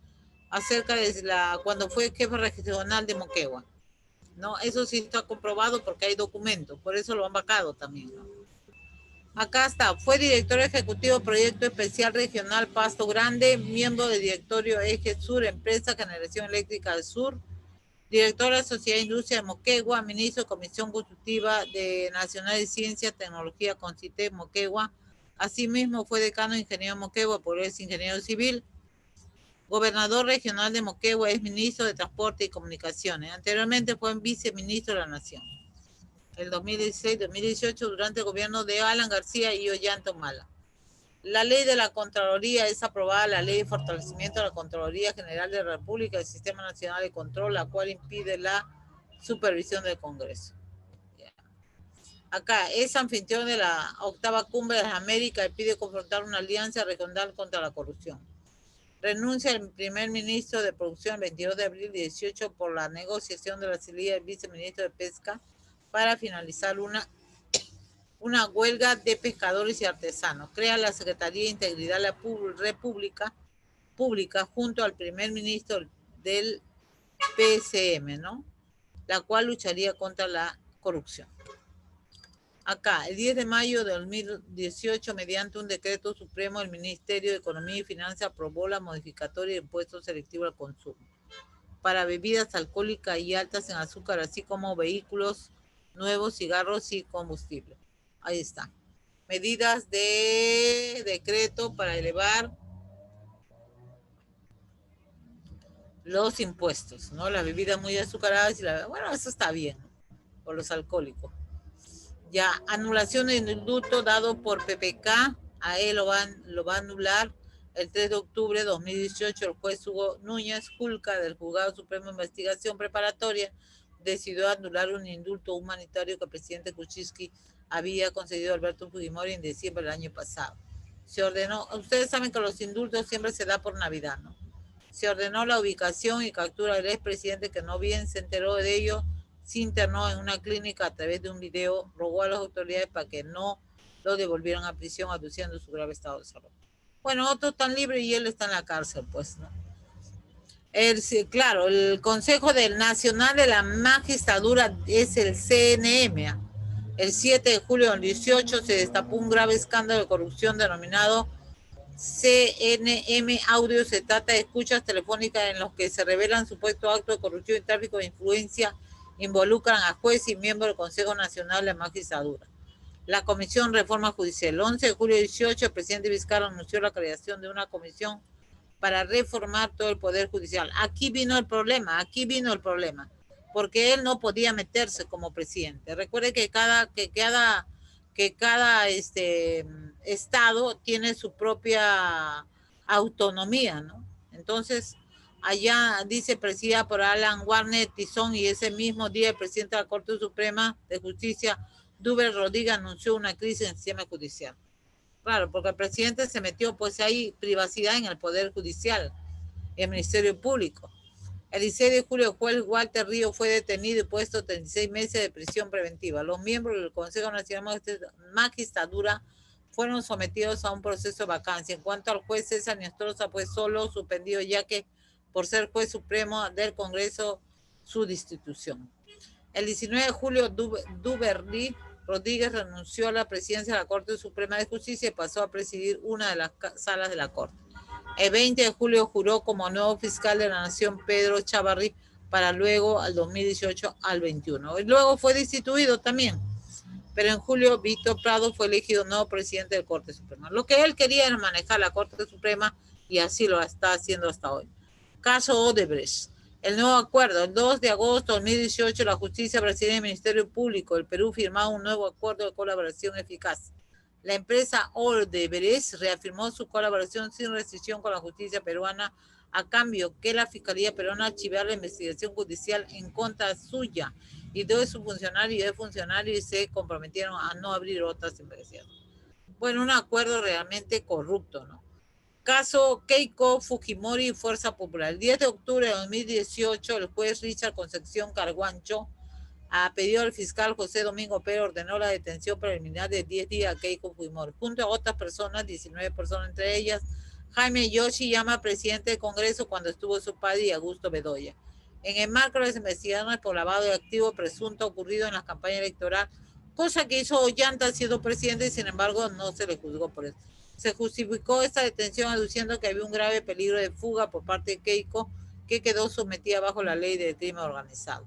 acerca de cuando fue jefe regional de Moquegua. ¿No? Eso sí está comprobado porque hay documentos, por eso lo han vacado también, ¿no? Acá está, fue director ejecutivo Proyecto Especial Regional Pasto Grande, miembro del directorio Eje Sur, Empresa Generación Eléctrica del Sur, director de la Sociedad de Industria de Moquegua, ministro de Comisión Consultiva de Nacional de Ciencia, Tecnología, Concité, Moquegua. Asimismo fue decano de Ingeniero Moquegua, por es ingeniero civil. Gobernador regional de Moquegua, es ministro de Transporte y Comunicaciones. Anteriormente fue viceministro de la Nación. El 2016-2018 durante el gobierno de Alan García y Ollanta Humala. La ley de la Contraloría es aprobada, la ley de fortalecimiento de la Contraloría General de la República, el Sistema Nacional de Control, la cual impide la supervisión del Congreso. Acá es anfitrión de la 8ª Cumbre de las Américas y pide confrontar una alianza regional contra la corrupción. Renuncia el primer ministro de Producción el 22 de abril 2018 por la negociación de la salida del viceministro de Pesca para finalizar una huelga de pescadores y artesanos. Crea la Secretaría de Integridad de la República Pública junto al primer ministro del PSM, ¿no? La cual lucharía contra la corrupción. Acá, el 10 de mayo de 2018, mediante un decreto supremo, el Ministerio de Economía y Finanzas aprobó la modificatoria de impuestos selectivos al consumo para bebidas alcohólicas y altas en azúcar, así como vehículos nuevos, cigarros y combustible. Ahí está. Medidas de decreto para elevar los impuestos, ¿no? Las bebidas muy azucaradas bueno, eso está bien, ¿no? Por los alcohólicos. Ya, anulación del indulto dado por PPK, a él lo va a anular el 3 de octubre de 2018. El juez Hugo Núñez Julca del Juzgado Supremo de Investigación Preparatoria decidió anular un indulto humanitario que el presidente Kuczynski había concedido a Alberto Fujimori en diciembre del año pasado. Se ordenó, ustedes saben que los indultos siempre se da por Navidad, ¿no? Se ordenó la ubicación y captura del expresidente, que no bien se enteró de ello, se internó en una clínica a través de un video, rogó a las autoridades para que no lo devolvieran a prisión, aduciendo su grave estado de salud. Bueno, otros están libres y él está en la cárcel, pues, ¿no? Claro, el Consejo Nacional de la Magistratura es el CNM. El 7 de julio del 18 se destapó un grave escándalo de corrupción denominado CNM Audio. Se trata de escuchas telefónicas en los que se revelan supuestos actos de corrupción y tráfico de influencia, involucran a jueces y miembros del Consejo Nacional de la Magistratura. La Comisión Reforma Judicial. El 11 de julio del 18, el presidente Vizcarra anunció la creación de una comisión para reformar todo el Poder Judicial. Aquí vino el problema, porque él no podía meterse como presidente. Recuerde que cada estado tiene su propia autonomía, ¿no? Entonces, allá dice presidida por Alan Warner Tizón, y ese mismo día el presidente de la Corte Suprema de Justicia, Dubert Rodríguez, anunció una crisis en el sistema judicial. Claro, porque el presidente se metió, pues hay privacidad en el Poder Judicial, el Ministerio Público. El 16 de julio, el juez Walter Río fue detenido y puesto 36 meses de prisión preventiva. Los miembros del Consejo Nacional de Magistratura fueron sometidos a un proceso de vacancia. En cuanto al juez César Nostroza, pues solo suspendido, ya que por ser juez supremo del Congreso, su destitución. El 19 de julio, Dubert Rodríguez renunció a la presidencia de la Corte Suprema de Justicia y pasó a presidir una de las salas de la Corte. El 20 de julio juró como nuevo fiscal de la Nación Pedro Chavarri, para luego al 2018 al 21. Y luego fue destituido también. Pero en julio Víctor Prado fue elegido nuevo presidente de la Corte Suprema. Lo que él quería era manejar la Corte Suprema, y así lo está haciendo hasta hoy. Caso Odebrecht. El nuevo acuerdo. El 2 de agosto de 2018, la Justicia Brasileña y el Ministerio Público del Perú firmaron un nuevo acuerdo de colaboración eficaz. La empresa Odebrecht reafirmó su colaboración sin restricción con la justicia peruana, a cambio que la Fiscalía peruana archivara la investigación judicial en contra suya y de sus funcionarios y de funcionarios, y se comprometieron a no abrir otras investigaciones. Bueno, un acuerdo realmente corrupto, ¿no? Caso Keiko Fujimori y Fuerza Popular. El 10 de octubre de 2018, el juez Richard Concepción Carguancho, a pedido del fiscal José Domingo Pérez, ordenó la detención preliminar de 10 días a Keiko Fujimori, junto a otras personas, 19 personas, entre ellas Jaime Yoshiyama, presidente del Congreso cuando estuvo su padre, y Augusto Bedoya. En el marco de las investigaciones por lavado de activos presunto ocurrido en la campaña electoral, cosa que hizo Ollanta siendo presidente, y sin embargo no se le juzgó por eso. Se justificó esta detención aduciendo que había un grave peligro de fuga por parte de Keiko, que quedó sometida bajo la ley del crimen organizado.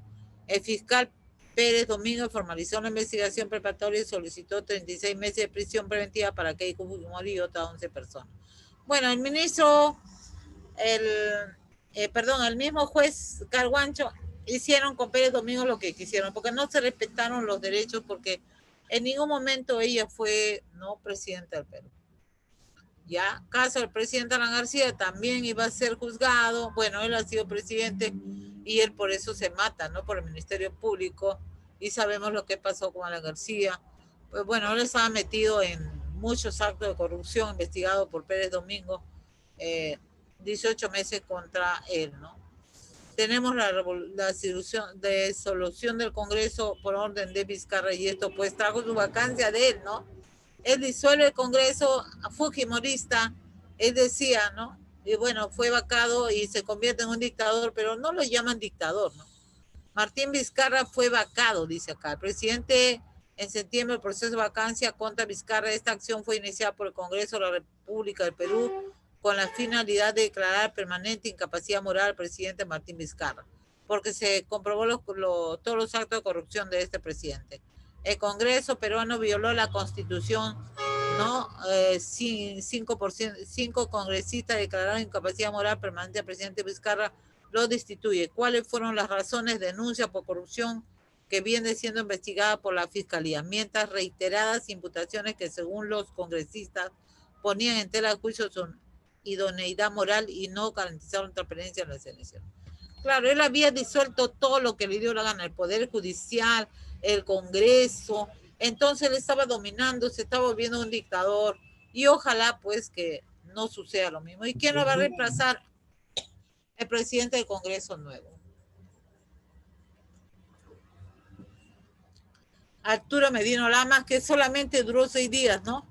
El fiscal Pérez Domingo formalizó la investigación preparatoria y solicitó 36 meses de prisión preventiva para Keiko Fujimori y otras 11 personas. Bueno, el mismo juez Carguancho hicieron con Pérez Domingo lo que quisieron, porque no se respetaron los derechos, porque en ningún momento ella fue no presidenta del Perú. Ya, caso del presidente Alan García, también iba a ser juzgado. Bueno, él ha sido presidente y él por eso se mata, ¿no? Por el Ministerio Público, y sabemos lo que pasó con Alan García. Pues bueno, él estaba metido en muchos actos de corrupción investigados por Pérez Domingo, 18 meses contra él, ¿no? Tenemos la disolución del Congreso por orden de Vizcarra, y esto pues trajo su vacancia de él, ¿no? Él disuelve el Congreso fujimorista, él decía, ¿no? Y bueno, fue vacado y se convierte en un dictador, pero no lo llaman dictador, ¿no? Martín Vizcarra fue vacado, dice acá. El presidente, en septiembre, el proceso de vacancia contra Vizcarra. Esta acción fue iniciada por el Congreso de la República del Perú con la finalidad de declarar permanente incapacidad moral al presidente Martín Vizcarra, porque se comprobó todos los actos de corrupción de este presidente. El Congreso peruano violó la Constitución, ¿no? 5 congresistas declararon incapacidad moral permanente al presidente Vizcarra, lo destituye. ¿Cuáles fueron las razones? Denuncia por corrupción que viene siendo investigada por la Fiscalía, mientras reiteradas imputaciones que según los congresistas ponían en tela de juicio su idoneidad moral y no garantizaron transparencia en las elecciones. Claro, él había disuelto todo lo que le dio la gana, el Poder Judicial, el Congreso. Entonces él estaba dominando, se estaba volviendo un dictador, y ojalá pues que no suceda lo mismo. ¿Y quién lo va a reemplazar? el presidente del Congreso nuevo. Arturo Merino Lamas, que solamente duró 6 días, ¿no?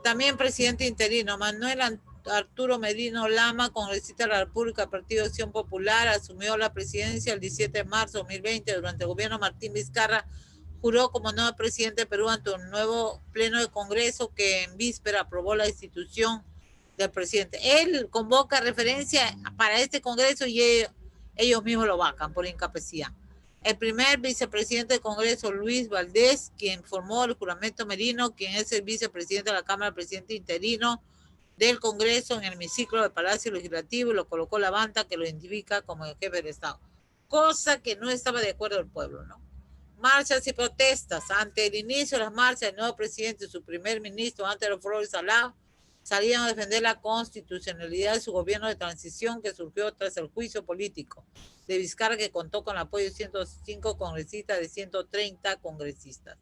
También presidente interino. Manuel Arturo Merino Lama, congresista de la República, Partido de Acción Popular, asumió la presidencia el 17 de marzo de 2020 durante el gobierno Martín Vizcarra. Juró como nuevo presidente de Perú ante un nuevo pleno de Congreso que en víspera aprobó la institución del presidente. Él convoca referencia para este Congreso y ellos mismos lo vacan por incapacidad. El primer vicepresidente del Congreso, Luis Valdés, quien formó el juramento Merino, quien es el vicepresidente de la Cámara, presidente interino del Congreso en el hemiciclo del Palacio Legislativo, y lo colocó la banda que lo identifica como el jefe de Estado. Cosa que no estaba de acuerdo el pueblo, ¿no? Marchas y protestas. Ante el inicio de las marchas, el nuevo presidente y su primer ministro, Ángelo Flores Salá, salían a defender la constitucionalidad de su gobierno de transición que surgió tras el juicio político de Vizcarra, que contó con el apoyo de 105 congresistas de 130 congresistas.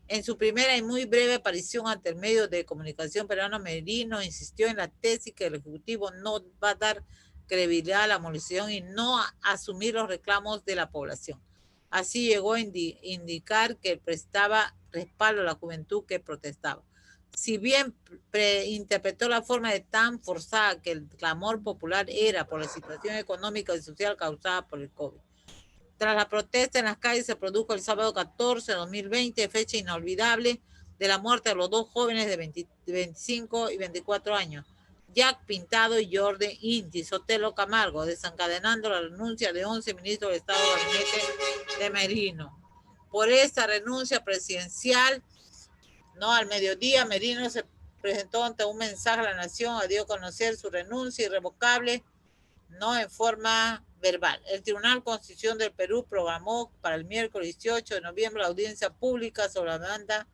En su primera y muy breve aparición ante el medio de comunicación peruano, Merino insistió en la tesis que el Ejecutivo no va a dar credibilidad a la abolición y no a asumir los reclamos de la población. Así llegó a indicar que prestaba respaldo a la juventud que protestaba. Si bien interpretó la forma de tan forzada que el clamor popular era por la situación económica y social causada por el COVID. Tras la protesta en las calles se produjo el sábado 14 de 2020, fecha inolvidable de la muerte de los dos jóvenes de 25 y 24 años, Jack Pintado y Jordi Inti Sotelo Camargo, desencadenando la renuncia de 11 ministros del Estado de Gabinete de Merino. Por esta renuncia presidencial, no, al mediodía, Merino se presentó ante un mensaje a la nación, dio a conocer su renuncia irrevocable, no en forma verbal. El Tribunal Constitucional del Perú programó para el miércoles 18 de noviembre la audiencia pública sobre la demanda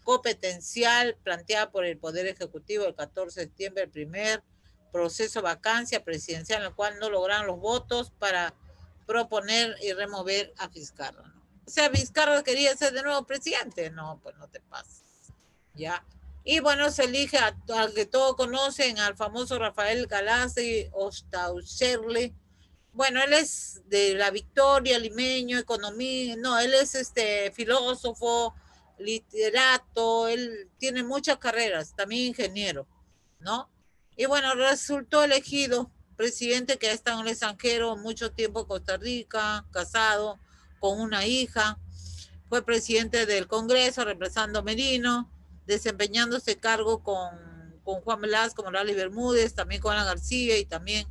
competencial planteada por el Poder Ejecutivo el 14 de septiembre, el primer proceso de vacancia presidencial en el cual no lograron los votos para proponer y remover a Vizcarra, ¿no? O sea, Vizcarra quería ser de nuevo presidente. No, pues no te pases. ¿Ya? Y bueno, se elige al que todos conocen, al famoso Rafael Galassi Ostauserle. Bueno, él es de La Victoria, limeño, economía, no, él es filósofo, literato, él tiene muchas carreras, también ingeniero, ¿no? Y bueno, resultó elegido presidente que ha estado en el extranjero mucho tiempo en Costa Rica, casado con una hija, fue presidente del Congreso reemplazando a Merino, desempeñándose cargo con Juan Velasco, Morales Bermúdez, también con Ana García, y también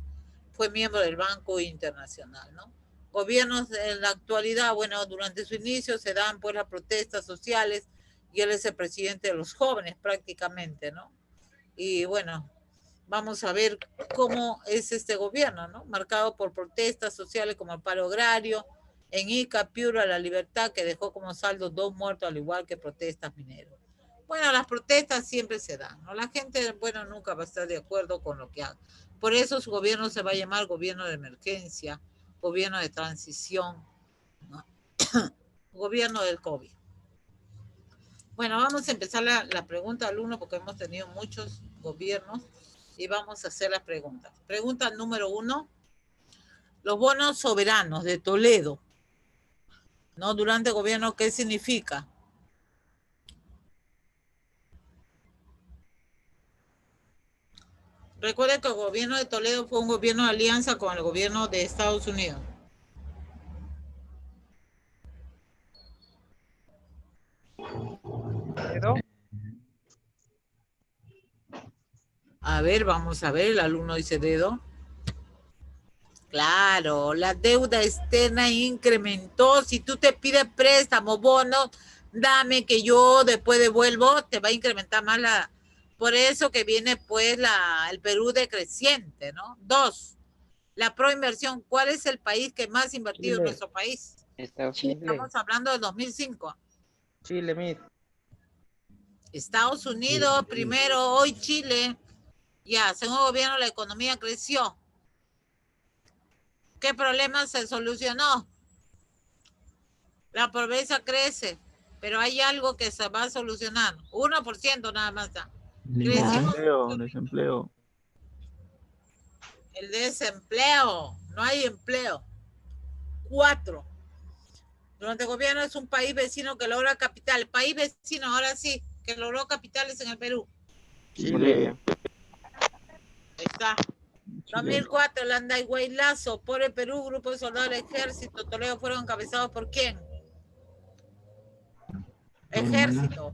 fue miembro del Banco Internacional, ¿no? Gobiernos en la actualidad, bueno, durante su inicio se dan pues las protestas sociales y él es el presidente de los jóvenes prácticamente, ¿no? Y bueno, vamos a ver cómo es este gobierno, ¿no? Marcado por protestas sociales como el paro agrario, en Ica, Piura, La Libertad, que dejó como saldo 2 muertos, al igual que protestas mineras. Bueno, las protestas siempre se dan, ¿no? La gente, bueno, nunca va a estar de acuerdo con lo que haga. Por eso su gobierno se va a llamar gobierno de emergencia, gobierno de transición, ¿no? Gobierno del COVID. Bueno, vamos a empezar la pregunta al 1 porque hemos tenido muchos gobiernos y vamos a hacer las preguntas. Pregunta número 1. Los bonos soberanos de Toledo, ¿no? Durante el gobierno, ¿qué significa? Recuerden que el gobierno de Toledo fue un gobierno de alianza con el gobierno de Estados Unidos. A ver, vamos a ver, el alumno dice dedo. Claro, la deuda externa incrementó. Si tú te pides préstamo, bonos, dame que yo después devuelvo, te va a incrementar más la... Por eso que viene pues el Perú decreciente, ¿no? 2, la proinversión. ¿Cuál es el país que más ha invertido en nuestro país? Estados Unidos. Estamos hablando de 2005. Chile, mira. Estados Unidos primero, hoy Chile. Ya, según el gobierno la economía creció. ¿Qué problema se solucionó? La pobreza crece, pero hay algo que se va a solucionar. 1% nada más da. Desempleo. El desempleo. No hay empleo. 4. Durante el gobierno es un país vecino que logra capital. País vecino, ahora sí, que logró capitales en el Perú. Chile. Ahí está. 2004, Landa y Lazo, por el Perú, grupo de soldados del ejército. Toledo fueron encabezados por quién? Ejército.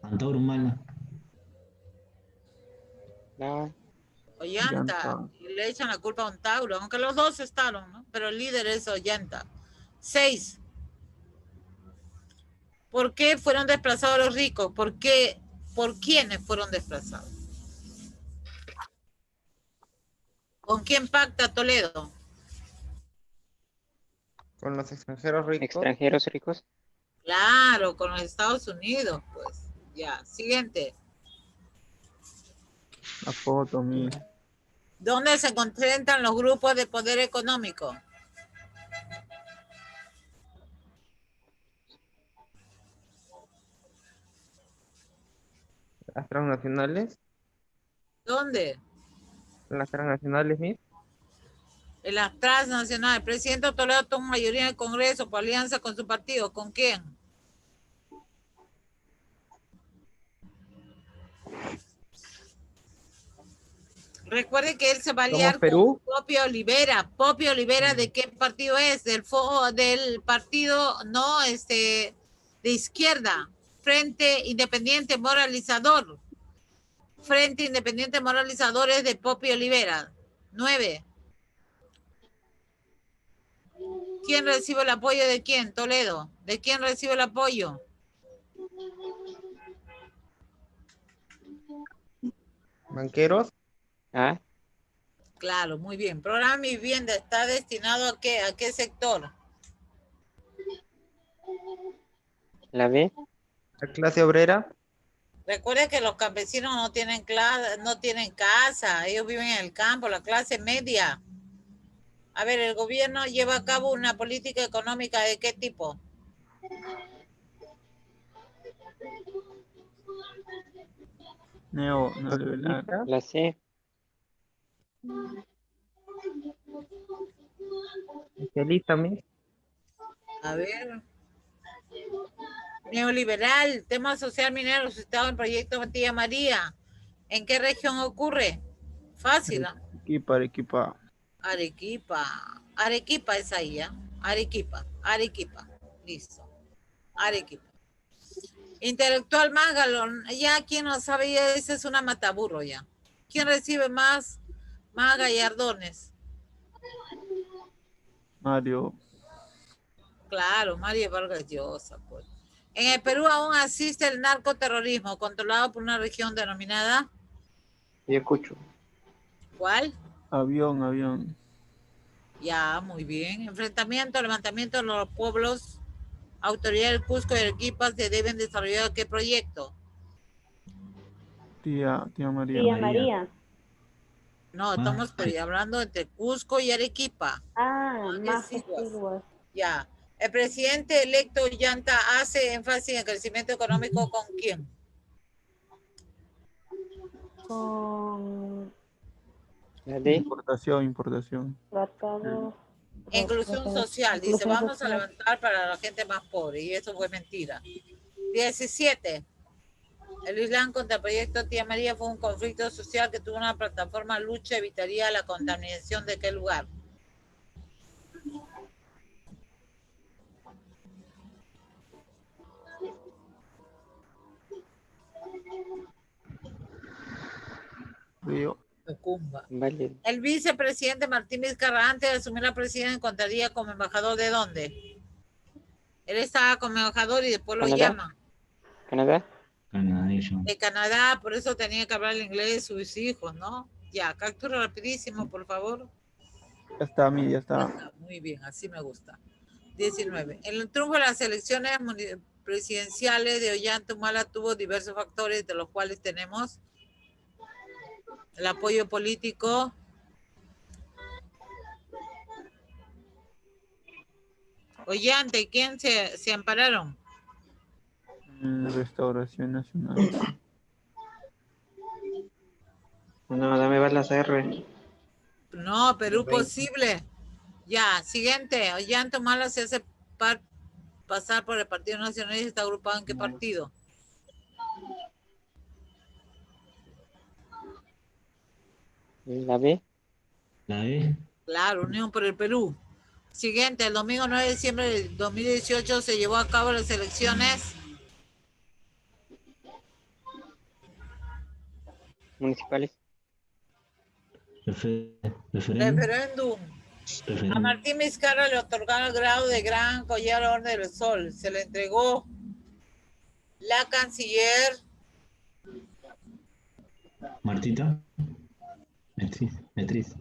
Antauro Humala. No. Ollanta. Y le echan la culpa a Ontauro, aunque los dos estaban, ¿no? Pero el líder es Ollanta. 6. ¿Por qué fueron desplazados los ricos? ¿Por qué? ¿Por quiénes fueron desplazados? ¿Con quién pacta Toledo? Con los extranjeros ricos. Extranjeros ricos. Claro, con los Estados Unidos, pues. Ya, siguiente. La foto, mira. ¿Dónde se concentran los grupos de poder económico? Las transnacionales. ¿Dónde? Las transnacionales, mis. En las transnacionales. El presidente Toledo toma mayoría en el Congreso por alianza con su partido. ¿Con quién? Recuerde que él se va a aliar con Popio Olivera. Popio Olivera, ¿de qué partido es? Del partido, no, de izquierda. Frente Independiente Moralizador. Frente Independiente Moralizador es de Popio Olivera. 9. ¿Quién recibe el apoyo de quién? Toledo. ¿De quién recibe el apoyo? Banqueros. Ah, Claro, muy bien. Programa Mi Vivienda está destinado ¿a qué? ¿A qué sector? la B. La clase obrera. Recuerde que los campesinos no tienen casa, ellos viven en el campo, la clase media. A ver, el gobierno lleva a cabo una política económica ¿de qué tipo? Neoliberal. La C. Socialista, mis. A ver. Neoliberal, tema social minero suscitado en el proyecto Tía María. ¿En qué región ocurre? Fácil, ¿no? Arequipa. Arequipa es ahí, ¿ya? Arequipa. Listo. Arequipa. Intelectual más galón. Ya, quien no sabía, esa es una mataburro ya. ¿Quién recibe más gallardones? Mario. Claro, Mario Vargas Llosa, pues. En el Perú aún asiste el narcoterrorismo, controlado por una región denominada... Ayacucho. ¿Cuál? Avión. Ya, muy bien. Enfrentamiento, levantamiento de los pueblos, autoridad del Cusco y Arequipa se deben desarrollar ¿qué proyecto? Tía María. Tía María. No, estamos hablando entre Cusco y Arequipa. Más Ya. El presidente electo Ollanta hace énfasis en el crecimiento económico ¿con quién? Con La D. Importación. tratado. Inclusión social. Dice, vamos a levantar para la gente más pobre. Y eso fue mentira. 17. El Islam contra el proyecto Tía María fue un conflicto social que tuvo una plataforma lucha evitaría la contaminación de qué lugar. Río. Vale. El vicepresidente Martín Vizcarra, antes de asumir la presidencia, encontraría como embajador ¿de dónde? Él estaba como embajador y después lo llaman. ¿Canadá? De Canadá, por eso tenía que hablar el inglés de sus hijos, ¿no? Ya, captura rapidísimo, por favor. Ya está. Muy bien, así me gusta. 19. El triunfo de las elecciones presidenciales de Ollanta Humala tuvo diversos factores, de los cuales tenemos el apoyo político, Ollanta, ¿y quién se ampararon? Restauración Nacional. No, dame balas R. No, Perú Posible. Ya, siguiente. Ollanta Humala se hace pasar por el Partido Nacionalista. ¿Está agrupado en qué partido? La B. La E. Claro, Unión por el Perú. Siguiente, el domingo 9 de diciembre de 2018 se llevó a cabo las elecciones Municipales. referéndum. A Martín Vizcarra le otorgaron el grado de Gran Collar Orden del Sol. Se le entregó la canciller Martita. Beatriz.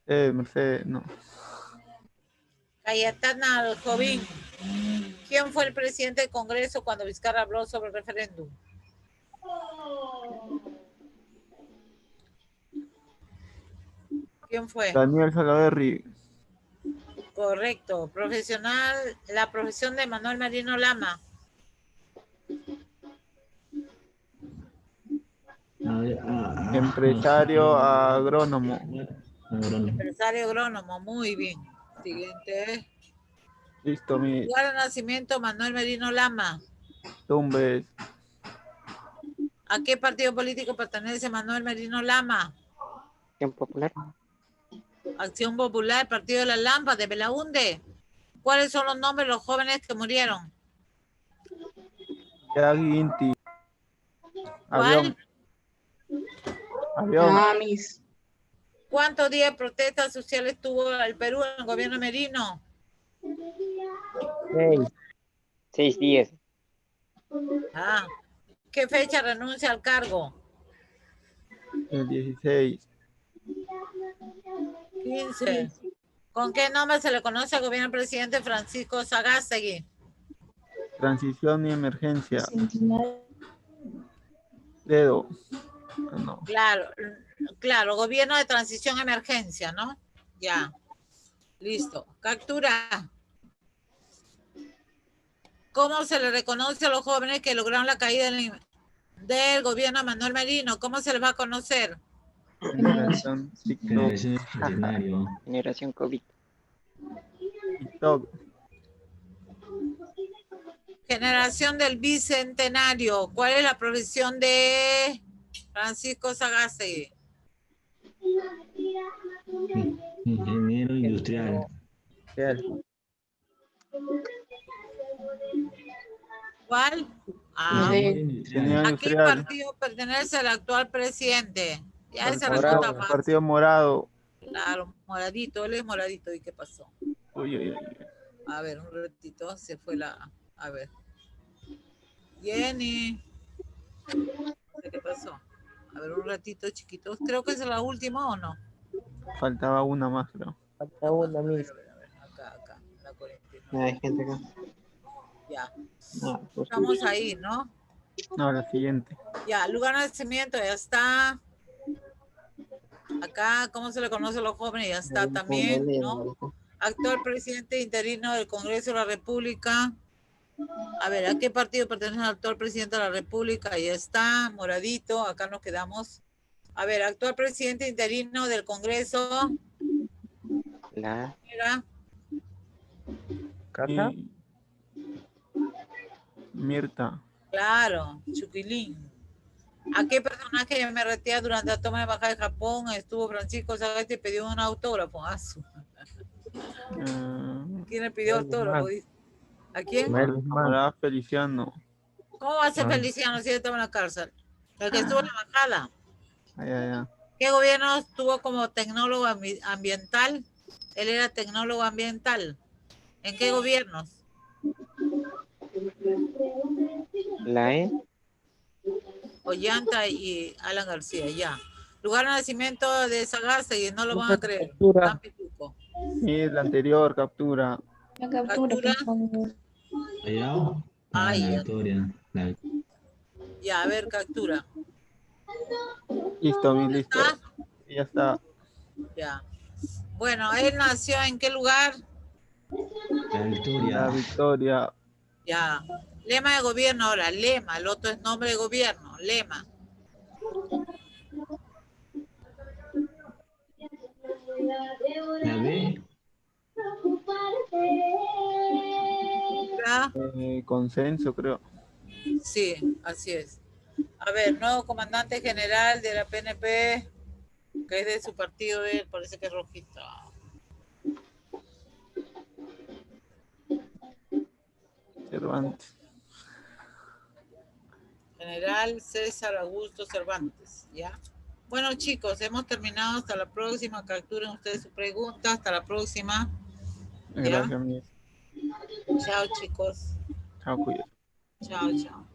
Mercedes, no. Cayetana Aljovín. ¿Quién fue el presidente del Congreso cuando Vizcarra habló sobre el referéndum? ¿Quién fue? Daniel Salaverry. Correcto. Profesional, la profesión de Manuel Merino Lama. Empresario agrónomo. Empresario agrónomo, muy bien. Siguiente. Listo, mi Lugar de nacimiento, Manuel Merino Lama. Tumbes. ¿A qué partido político pertenece Manuel Merino Lama? Acción Popular. Acción Popular, Partido de la Lampa, de Belaunde. ¿Cuáles son los nombres de los jóvenes que murieron? Yagi Inti. ¿Cuál? Avión. ¿Cuántos días de protestas sociales tuvo el Perú en el gobierno Merino? 6 días. Ah, ¿qué fecha renuncia al cargo? El 16. 15. ¿Con qué nombre se le conoce al gobierno del presidente Francisco Sagástegui? Transición y emergencia. Dedo. No. Claro, gobierno de transición emergencia, ¿no? Ya. Listo. Captura. ¿Cómo se le reconoce a los jóvenes que lograron la caída del gobierno de Manuel Merino? ¿Cómo se les va a conocer? Generación TikTok. Generación COVID. TikTok. Generación del Bicentenario. ¿Cuál es la profesión de Francisco Sagástegui? Ingeniero industrial. ¿Cuál? Ah, ¿A qué partido pertenece el actual presidente? Ya esa respuesta fácil. Partido Morado. Claro, moradito, él es moradito. ¿Y qué pasó? Uy. A ver, un ratito, se fue a ver. Jenny. ¿Qué pasó? A ver, un ratito, chiquitos. Creo que es la última, ¿o no? Faltaba una más, creo. Falta una misma. Acá, la 49. No hay gente acá. Ya. No, pues, Estamos ahí, ¿no? No, la siguiente. Ya, lugar de nacimiento, ya está. Acá, ¿cómo se le conoce a los jóvenes? Ya está también, ¿no? Actual presidente interino del Congreso de la República. A ver, ¿a qué partido pertenece el actual presidente de la República? Ya está, moradito, acá nos quedamos. A ver, actual presidente interino del Congreso. La Mira, ¿Cata? Mirta. claro, Chuquilín. ¿A qué personaje me retea durante la toma de embajada de Japón? Estuvo Francisco Sagasti y pidió un autógrafo. ¿Quién le pidió autógrafo? ¿A quién? Camarada Feliciano. ¿Cómo va a ser Feliciano si él estaba en la cárcel? El que estuvo en la embajada. Ya. ¿Qué gobierno estuvo como tecnólogo ambiental? Él era tecnólogo ambiental. ¿En qué gobiernos? La E. Ollanta y Alan García, ya. Lugar de nacimiento de Sagasti, no lo van a creer. Captura. Tan pituco. Y la anterior captura. La captura, Captura. por favor. ¿Allá? Ay, la ya. victoria. Ya, a ver, captura. Listo, listo. ¿Está? Ya está. Ya. Bueno, él nació en qué lugar? La victoria. La victoria. Ya. Lema de gobierno ahora, lema. El otro es nombre de gobierno, lema. La B. ¿Ya? Consenso, creo. Sí, así es. A ver, nuevo comandante general de la PNP, que es de su partido, parece que es rojito. Cervantes. General César Augusto Cervantes, ¿ya? Bueno, chicos, hemos terminado. Hasta la próxima. Capturen ustedes su pregunta. Hasta la próxima. ¿Ya? Gracias, Miss. Chao, chicos. Chao, cuídate. Chao, chao.